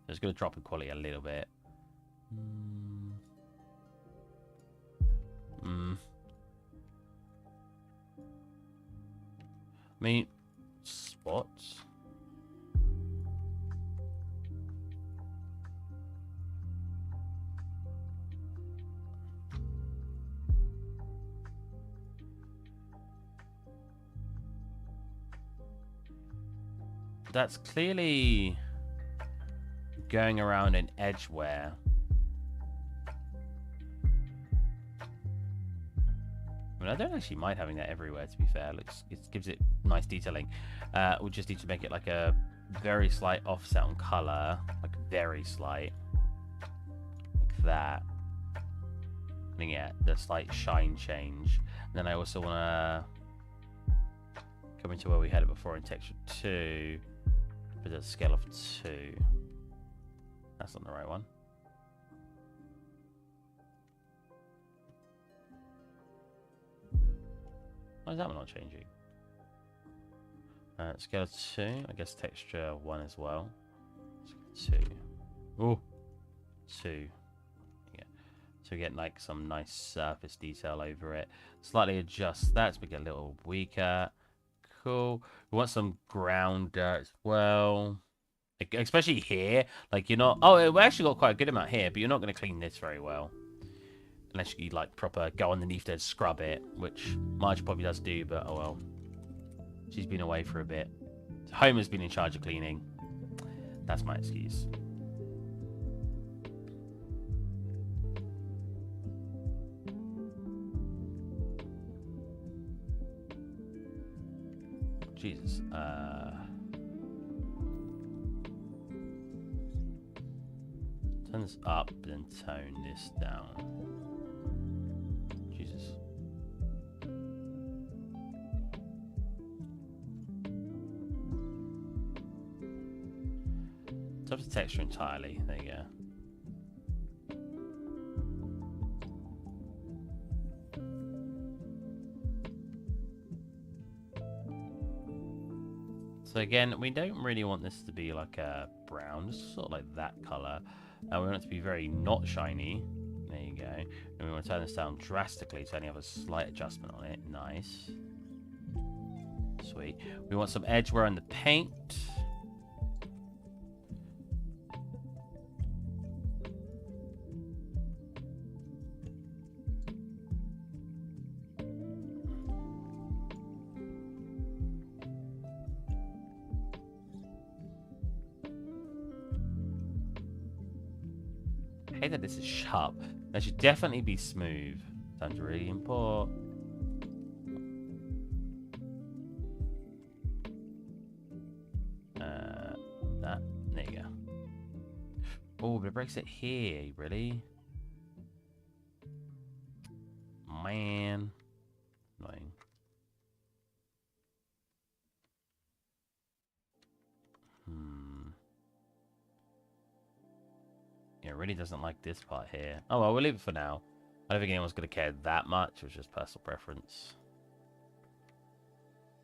Just going to drop in quality a little bit. I mean, spots. That's clearly going around an edge wear. I mean, I don't actually mind having that everywhere, to be fair. It gives it nice detailing. We just need to make it like a very slight offset on color. Like very slight. Like that. And yeah, the slight shine change. And then I also want to come into where we had it before in texture 2. With a scale of 2. That's not the right one. Why is that one not changing? Scale of 2. I guess texture 1 as well. 2. Oh, 2. Yeah. So we get like some nice surface detail over it. Slightly adjust that to make it a little weaker. Cool. We want some ground dirt as well. Especially here. Like you're not... Oh, we actually got quite a good amount here, but you're not going to clean this very well. Unless you like proper go underneath there and scrub it, which Marge probably does do, but oh well. She's been away for a bit. Homer's been in charge of cleaning. That's my excuse. Jesus. Turn this up and tone this down. Jesus. Top the texture entirely. There you go. So again, we don't really want this to be like a brown, just sort of like that color. We want it to be very not shiny. There you go. And we want to turn this down drastically to only have a slight adjustment on it. Nice. Sweet. We want some edge wear on the paint. I hate that this is sharp. That should definitely be smooth. Sounds really important. That. There you go. Oh, but it breaks it here, really? Man. Annoying. Yeah, it really doesn't like this part here. Oh, well, we'll leave it for now. I don't think anyone's going to care that much. It was just personal preference.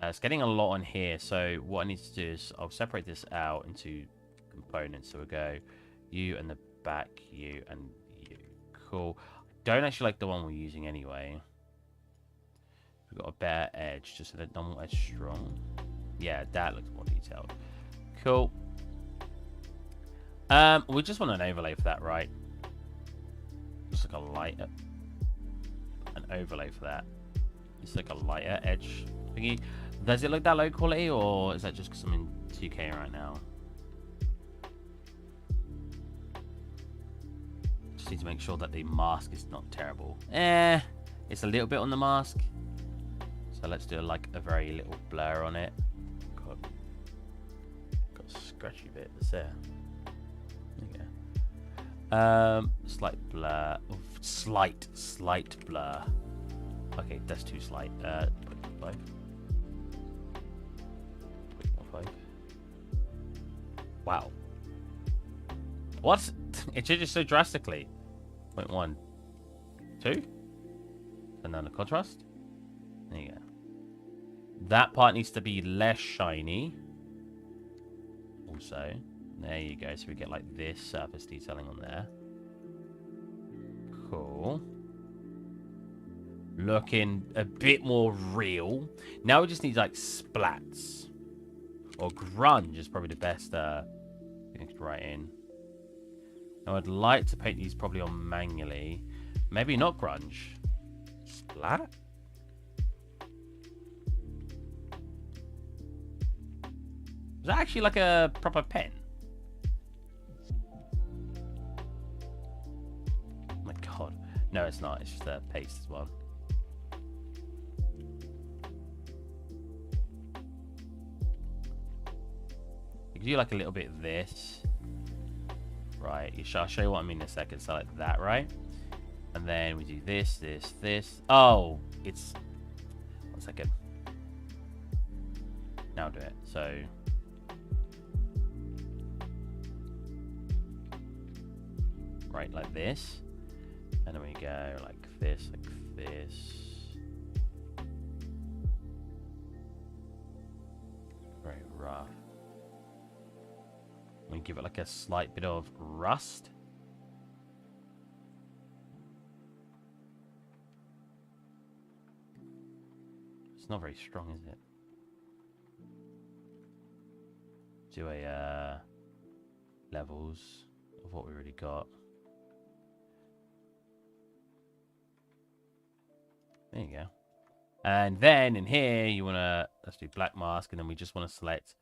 It's getting a lot on here, so what I need to do is I'll separate this out into components. So we'll go you and the back, you and you. Cool. I don't actually like the one we're using anyway. We've got a better edge, just so that normal edge strong. Yeah, that looks more detailed. Cool. We just want an overlay for that, right? Just like a lighter, an overlay for that. It's like a lighter edge thingy. Does it look that low quality, or is that just because I'm in 2K right now? Just need to make sure that the mask is not terrible. It's a little bit on the mask. So let's do like a very little blur on it. Got a scratchy bit that's there. Slight blur. Oh, slight blur. Okay, that's too slight. 0.5. 0.15. Wow. What? It changes so drastically. 0.1. 2. And then the contrast. There you go. That part needs to be less shiny. Also. There you go. So we get like this surface detailing on there. Cool. Looking a bit more real. Now we just need like splats. Or grunge is probably the best thing to write in. Now I'd like to paint these probably on manually. Maybe not grunge. Splat? Is that actually like a proper pen? No, it's not. It's just a paste as well. You can do like a little bit of this. Right. I'll show you what I mean in a second. So like that, right? And then we do this, this, this. Oh, it's... 1 second. Now I'll do it. So... Right, like this. And then we go like this, like this. Very rough. We give it like a slight bit of rust. It's not very strong, is it? Do a levels of what we already got. There you go. And then in here, you want to, let's do black mask, and then we just want to select,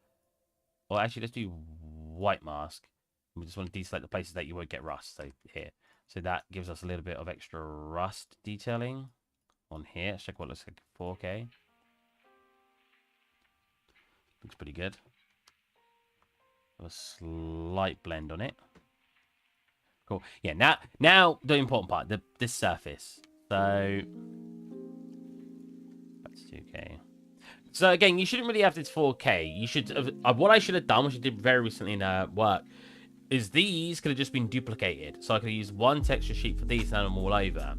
or actually, let's do white mask. We just want to deselect the places that you won't get rust. So here. So that gives us a little bit of extra rust detailing on here. Let's check what it looks like 4K. Looks pretty good. A slight blend on it. Cool. Yeah, now the important part, this surface. So that's 2K. So again, you shouldn't really have this 4K. You should have, what I should have done, which I did very recently in work, is these could have just been duplicated. So I could have used one texture sheet for these and have them all over.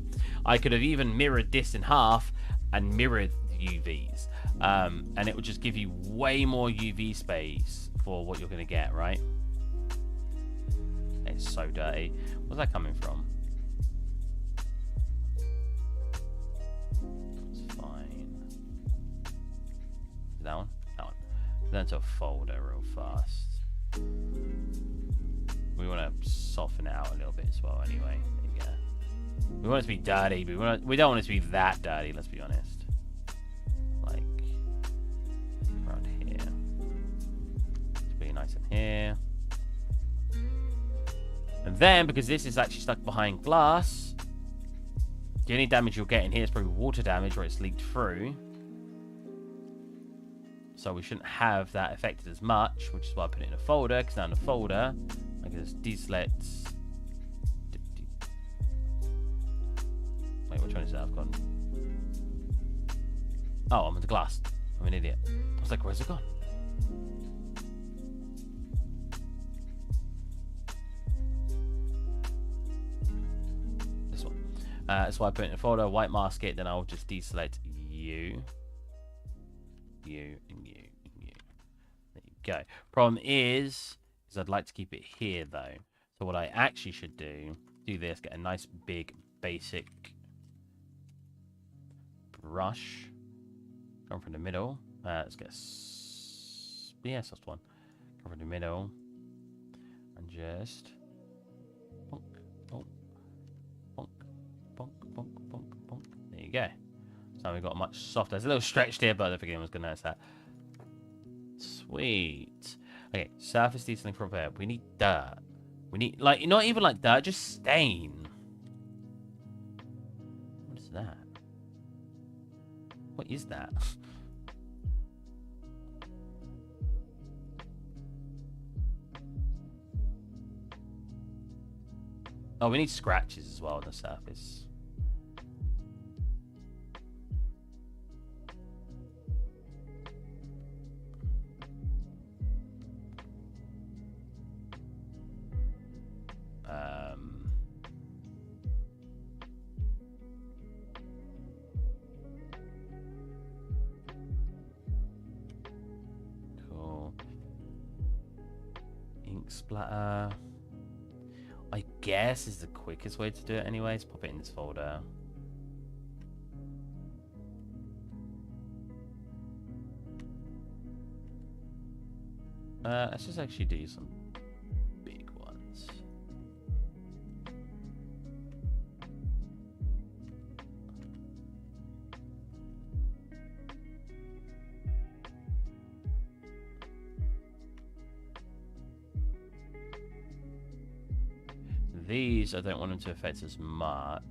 I could have even mirrored this in half and mirrored the UVs. And it would just give you way more UV space for what you're going to get, right? It's so dirty. Where's that coming from? It's fine. Is that one? That one. Then to a folder real fast. We want to soften it out a little bit as well anyway. There you go. We want it to be dirty, but we don't want it to be that dirty, let's be honest. Like, around here. It's pretty nice in here. And then, because this is actually stuck behind glass, the only damage you'll get in here is probably water damage where it's leaked through. So we shouldn't have that affected as much, which is why I put it in a folder, because now in the folder, I can just deselect. Wait, which one is that? I've gone. Oh, I'm in the glass. I'm an idiot. I was like, where's it gone? This one. That's why I put it in a folder, white mask it, then I'll just deselect you. You, and you, and you. There you go. Problem is I'd like to keep it here, though. So what I actually should do this, get a nice big basic brush. Come from the middle. Let's get a soft one. Come from the middle. And just bonk, bonk, bonk, bonk, bonk, bonk, bonk. There you go. So we've got a much softer. There's a little stretch there, but I don't think anyone's going to notice that. Sweet. Okay, surface detailing from here. We need dirt. We need, like, not even like dirt, just stain. What is that? What is that? Oh, we need scratches as well on the surface. Cool. Ink splatter. I guess is the quickest way to do it anyways. Pop it in this folder. Let's just actually do some big ones. These, I don't want them to affect as much.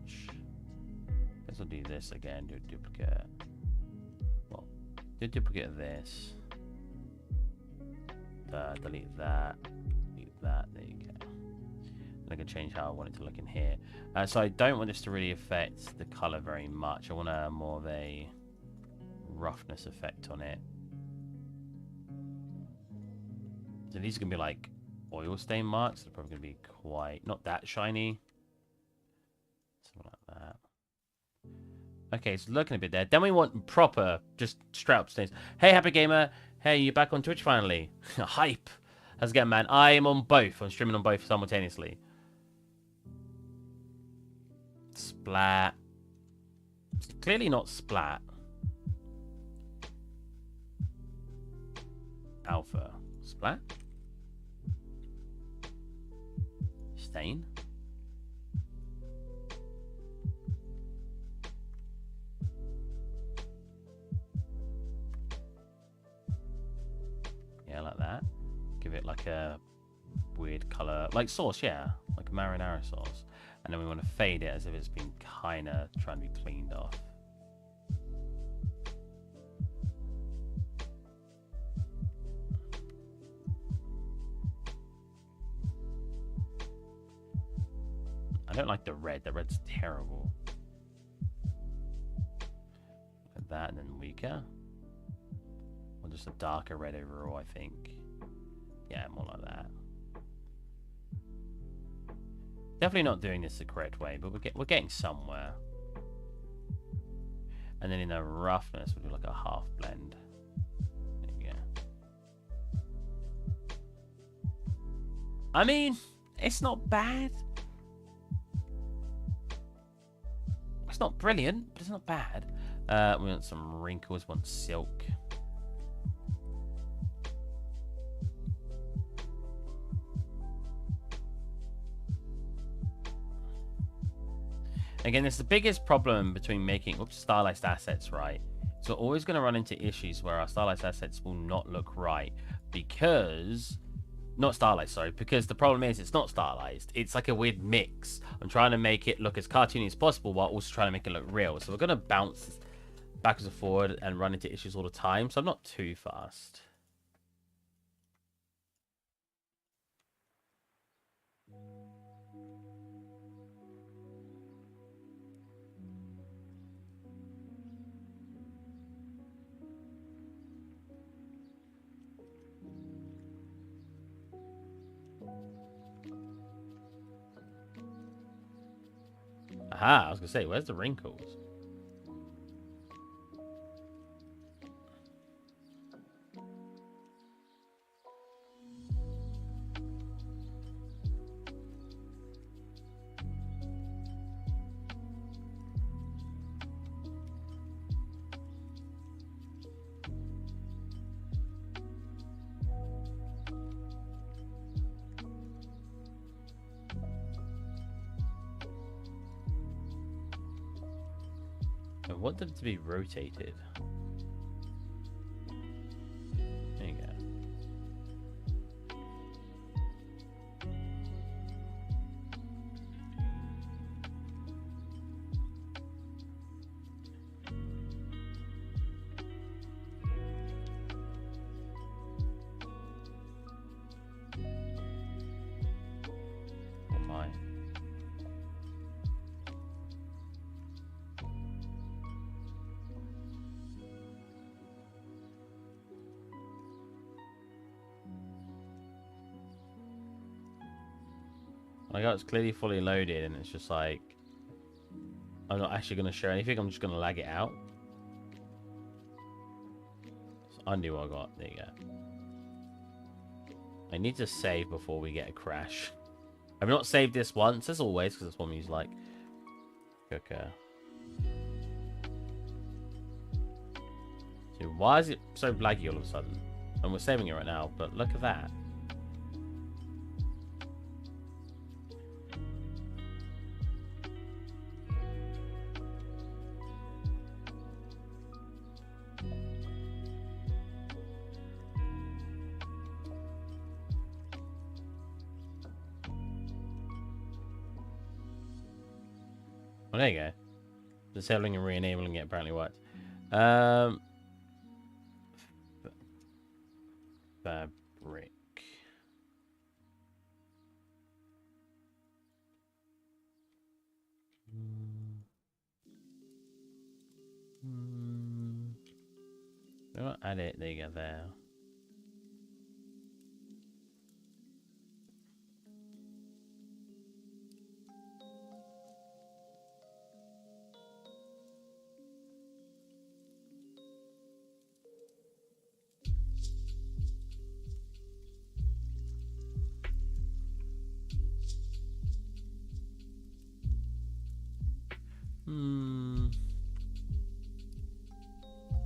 Guess I'll do this again, do a duplicate. Well, do a duplicate of this. Delete that. Delete that. There you go. And I can change how I want it to look in here. So I don't want this to really affect the color very much. I want more of a roughness effect on it. So these are going to be like oil stain marks. They're probably going to be quite, not that shiny. Something like that. Okay, it's looking a bit there. Then we want proper, just straight up stains. Hey, Happy Gamer. Hey, you're back on Twitch finally. Hype. How's it going, man? I am on both. I'm streaming on both simultaneously. Splat. It's clearly not splat. Alpha. Splat. Stain. Yeah, like that. Give it like a weird color, like sauce, yeah, like a marinara sauce. And then we want to fade it as if it's been kind of trying to be cleaned off. I don't like the red. The red's terrible. Look at that, and then weaker. Or just a darker red overall, I think. Yeah, more like that. Definitely not doing this the correct way, but we're getting somewhere. And then in the roughness, we'll do like a half blend. There you go. I mean, it's not bad. It's not brilliant, but it's not bad. We want some wrinkles, we want silk. Again, it's the biggest problem between making stylized assets, right? So we're always going to run into issues where our stylized assets will not look right because... Not stylized, sorry, because the problem is it's not stylized. It's like a weird mix. I'm trying to make it look as cartoony as possible while also trying to make it look real. So we're going to bounce backwards and forward and run into issues all the time. So I'm not too fast. Aha, I was going to say, where's the wrinkles? I want them to be rotated. There you go. Oh my. I got it's clearly fully loaded and it's just like I'm not actually going to show anything. I'm just going to lag it out. So undo what I got. There you go. I need to save before we get a crash. I've not saved this once as always because it's one we use like cooker. So why is it so laggy all of a sudden? And we're saving it right now, but look at that. Well, there you go. Disabling and re-enabling it apparently worked. Fabric. Add it. There you go. There.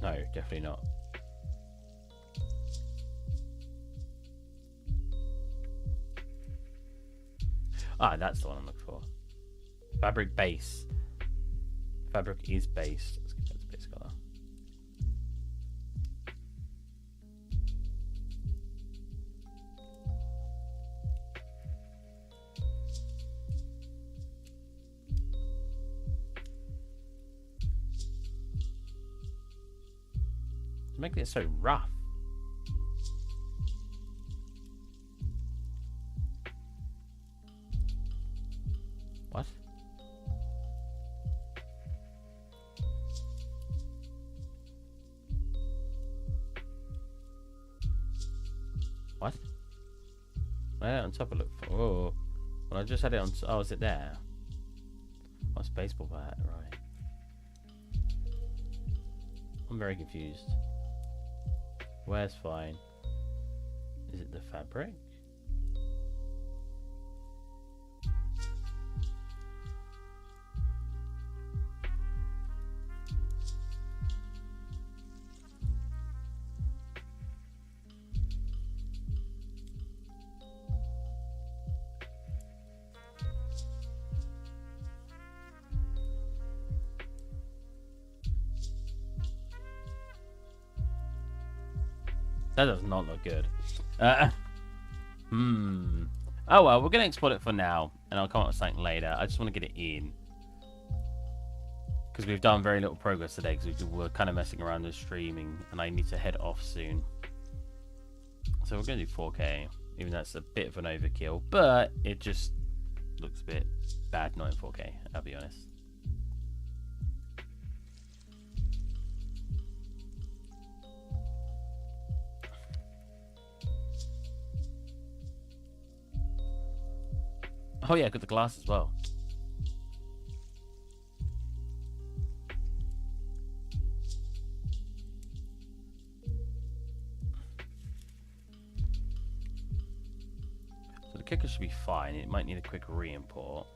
No, definitely not. Ah, that's the one I'm looking for. Fabric base. Fabric is based. Let's get that to base color. It's making it so rough. What? What? I had it on top of look for. Oh, well, I just had it on. Oh, is it there? Oh, it's baseball bat, right? I'm very confused. Where's fine? Is it the fabric? That does not look good. Oh well, we're gonna export it for now, and I'll come up with something later. I just want to get it in because we've done very little progress today because we're kind of messing around with streaming, and I need to head off soon. So we're gonna do 4K, even though that's a bit of an overkill, but it just looks a bit bad not in 4K. I'll be honest. Oh yeah, got the glass as well. So the kicker should be fine. It might need a quick re-import.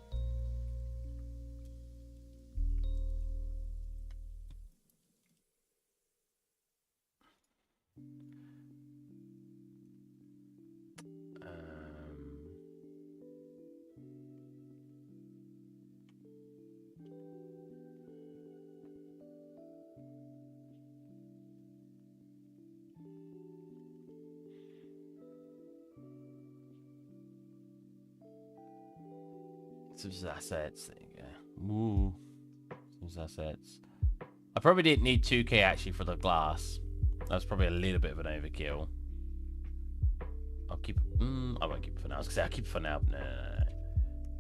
Some assets. There you go. Ooh. Some assets. I probably didn't need 2K actually for the glass. That's probably a little bit of an overkill. I'll keep. I won't keep it for now. I was gonna say I'll keep it for now. No.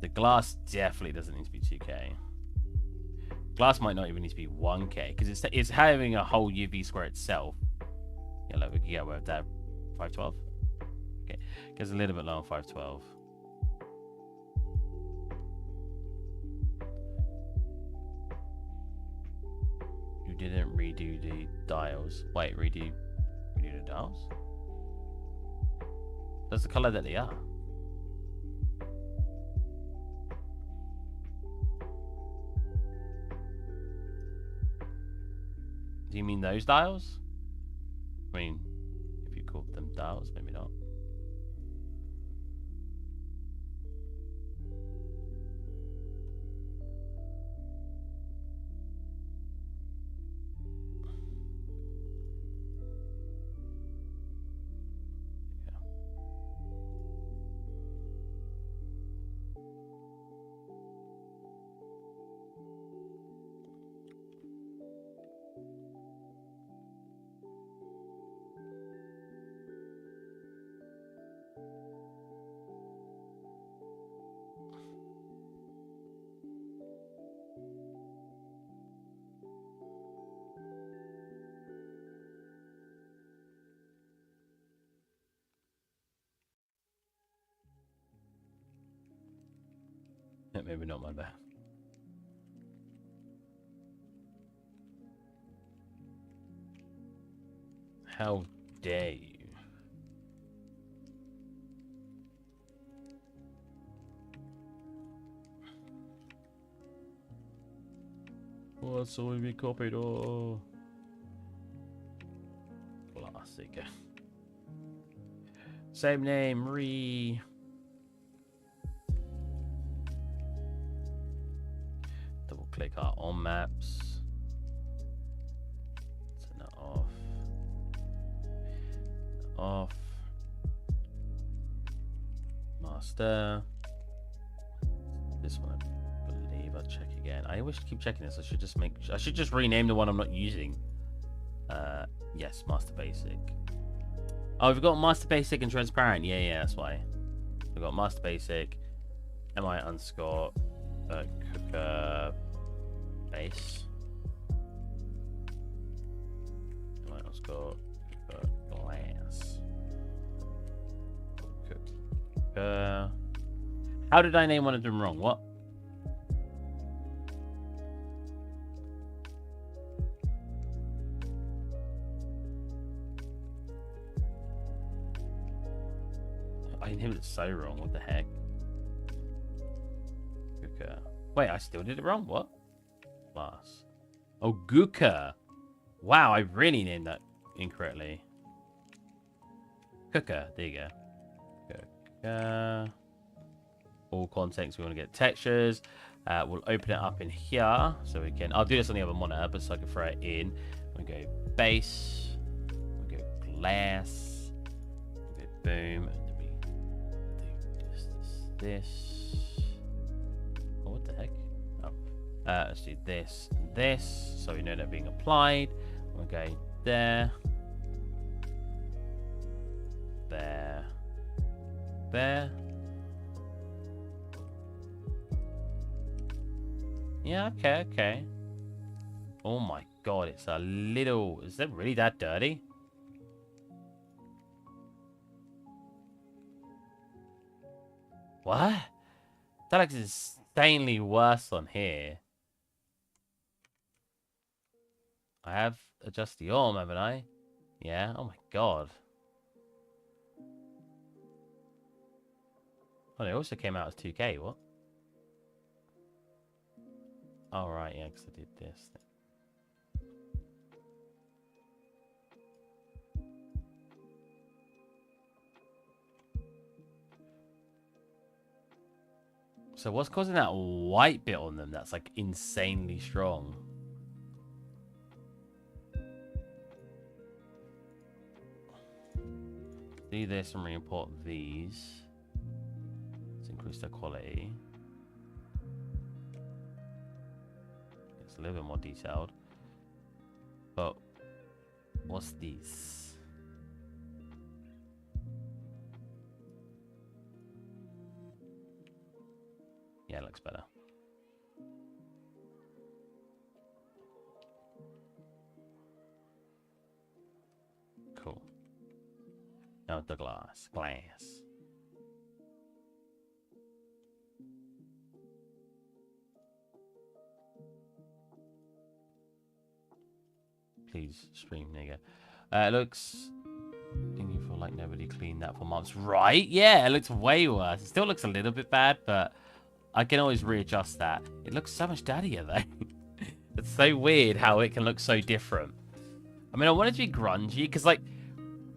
The glass definitely doesn't need to be 2K. Glass might not even need to be 1K because it's having a whole UV square itself. Yeah, look, we can get away with that. 512. Okay, gets a little bit low on 512. Didn't redo the dials. Wait, redo the dials? That's the color that they are. Do you mean those dials? I mean, if you called them dials, maybe not. Maybe not my bad. How dare you? What? So we copied all. Classic. Same name, re. click our on maps. Turn that off. Off. Master. This one, I believe. I'll check again. I always keep checking this. I should just rename the one I'm not using. Yes, Master Basic. Oh, we've got Master Basic and Transparent. Yeah, that's why. We've got Master Basic, MI underscore cooker base. MI underscore cooker glass. Cooker. How did I name one of them wrong? What? I named it so wrong. What the heck? Guka. Wait, I still did it wrong. What? Class. Oh, Guka. Wow, I really named that incorrectly. Cooker. There you go. Cooker. All context. We want to get textures. We'll open it up in here so we can. I'll do this on the other monitor, but so I can throw it in. We'll go base. We'll go glass. We'll go boom. This. Oh, what the heck? Oh. Let's do this and this. So we know they're being applied. We're going there. There. There. Yeah, okay. Oh my god, it's a little... Is it really that dirty? What? That looks insanely worse on here. I have adjusted the arm, haven't I? Yeah, oh my god. Oh, it also came out as 2K, what? Oh, right, yeah, because I did this. So what's causing that white bit on them that's like insanely strong? Do this and re-import these. Let's increase their quality. It's a little bit more detailed. But what's these? Yeah, it looks better. Cool. Now the glass. Please stream, nigga. It looks... You feel like nobody cleaned that for months. Right? Yeah, it looks way worse. It still looks a little bit bad, but I can always readjust that. It looks so much daddier, though. It's so weird how it can look so different. I mean, I want it to be grungy, because, like,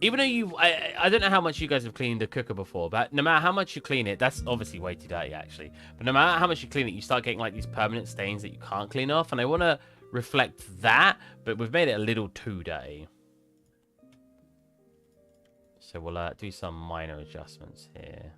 even though I don't know how much you guys have cleaned the cooker before, but no matter how much you clean it, that's obviously way too dirty, actually. But no matter how much you clean it, you start getting, like, these permanent stains that you can't clean off, and I want to reflect that, but we've made it a little too dirty. So we'll do some minor adjustments here.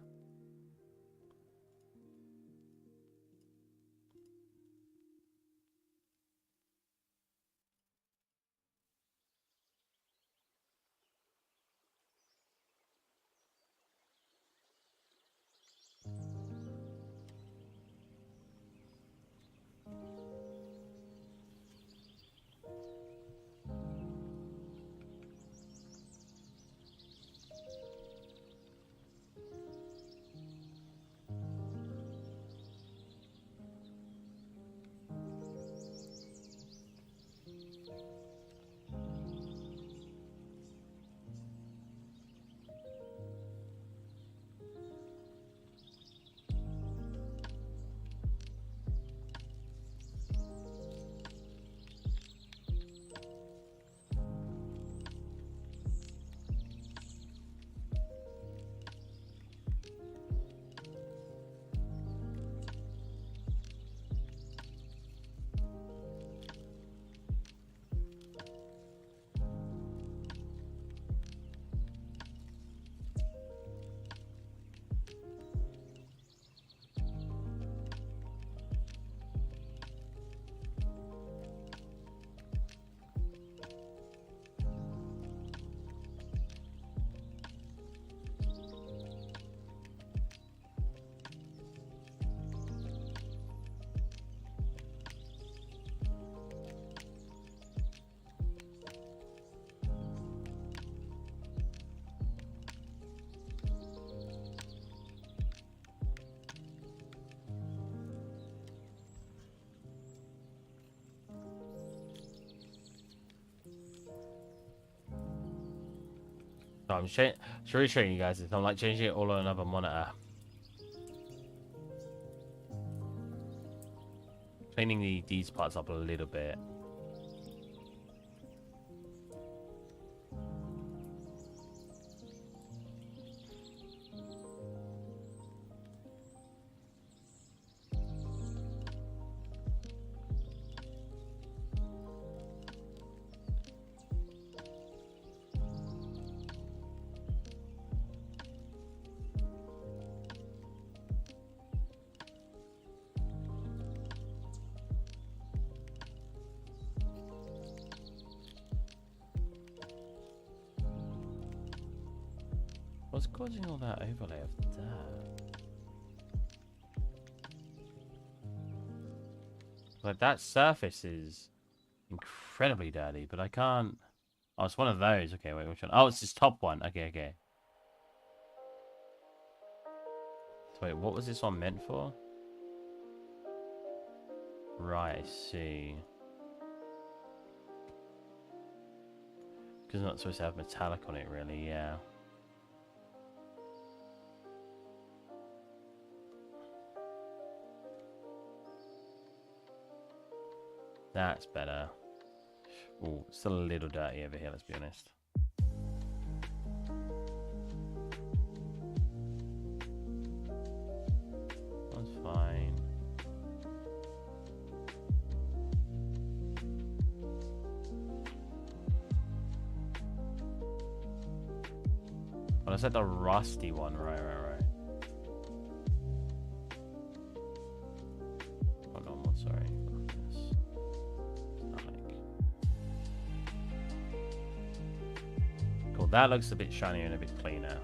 So I'm really showing you guys this. I'm like changing it all on another monitor. Cleaning these parts up a little bit. What's causing all that overlay of that? Like, that surface is incredibly dirty, but I can't... Oh, it's one of those. Okay, wait, which one? Oh, it's this top one. Okay, okay. So wait, what was this one meant for? Right, I see. Because it's not supposed to have metallic on it, really, yeah. That's better. Oh, still a little dirty over here, let's be honest. That's fine. Well, I said the rusty one, right. Oh, normal, sorry. Cool, that looks a bit shinier and a bit cleaner.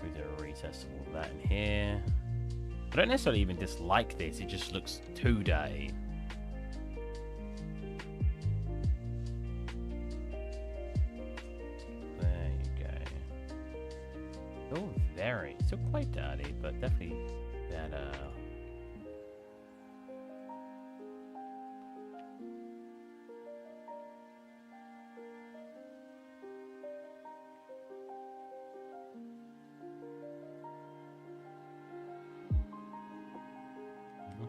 We do a retest of all that in here. I don't necessarily even dislike this, it just looks too dirty. There you go. Oh, very. Still quite dirty, but definitely better.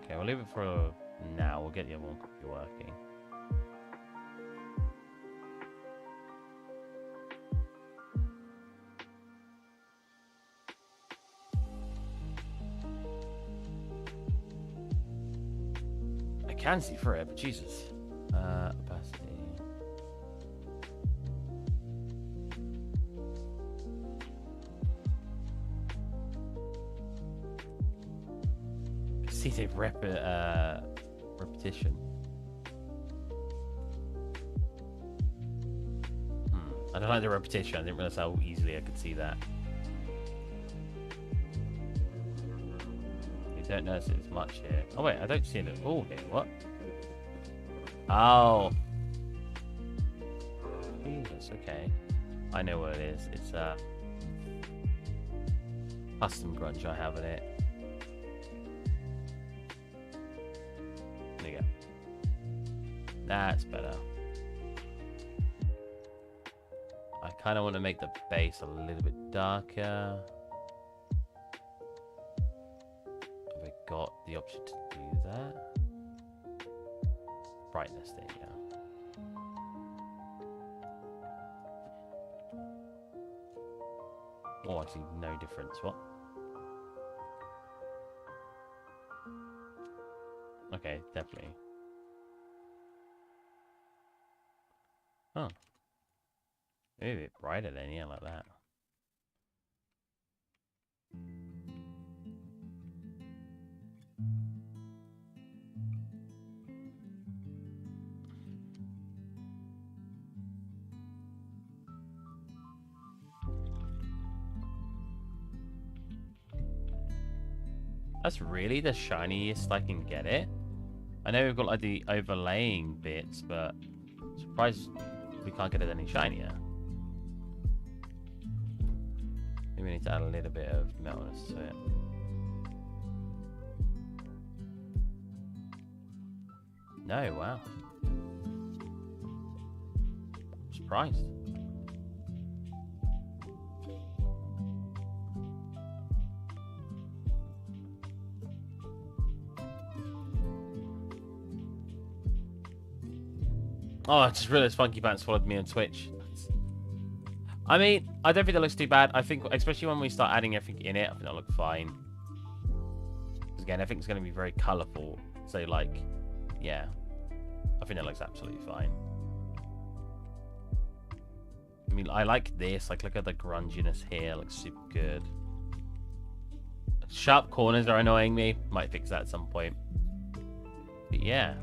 Okay, we'll leave it for now. We'll get the other one quickly working. I can see through it, but Jesus. Opacity. See the repetition. I don't like the repetition. I didn't realize how easily I could see that. You don't notice it as much here. Oh wait, I don't see it at all here. What? Oh. Jesus, okay. I know what it is. It's custom grunge I have in it. There you go. That's better. I kind of want to make the base a little bit darker. Have I got the option to do that? Brightness, there you go. Oh, I see no difference. What? Okay, definitely. Oh. Maybe a bit brighter then, yeah, like that. That's really the shiniest I can get it. I know we've got like the overlaying bits, but I'm surprised we can't get it any shinier. Maybe we need to add a little bit of metalness to it. No, wow. I'm surprised. Oh, I just realized Funky Pants followed me on Twitch. I mean, I don't think that looks too bad. I think, especially when we start adding everything in it, I think that'll look fine. Because again, everything's going to be very colourful. So, like, yeah. I think it looks absolutely fine. I mean, I like this. Like, look at the grunginess here. It looks super good. Sharp corners are annoying me. Might fix that at some point. But yeah.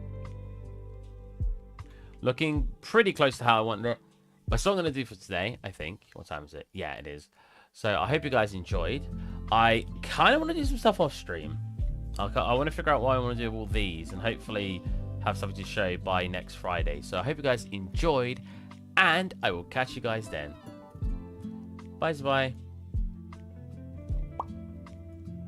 Looking pretty close to how I want it. That's what I'm going to do for today, I think. What time is it? Yeah, it is. So I hope you guys enjoyed. I kind of want to do some stuff off stream. I want to figure out what I want to do with all these and hopefully have something to show by next Friday. So I hope you guys enjoyed and I will catch you guys then. Bye-bye.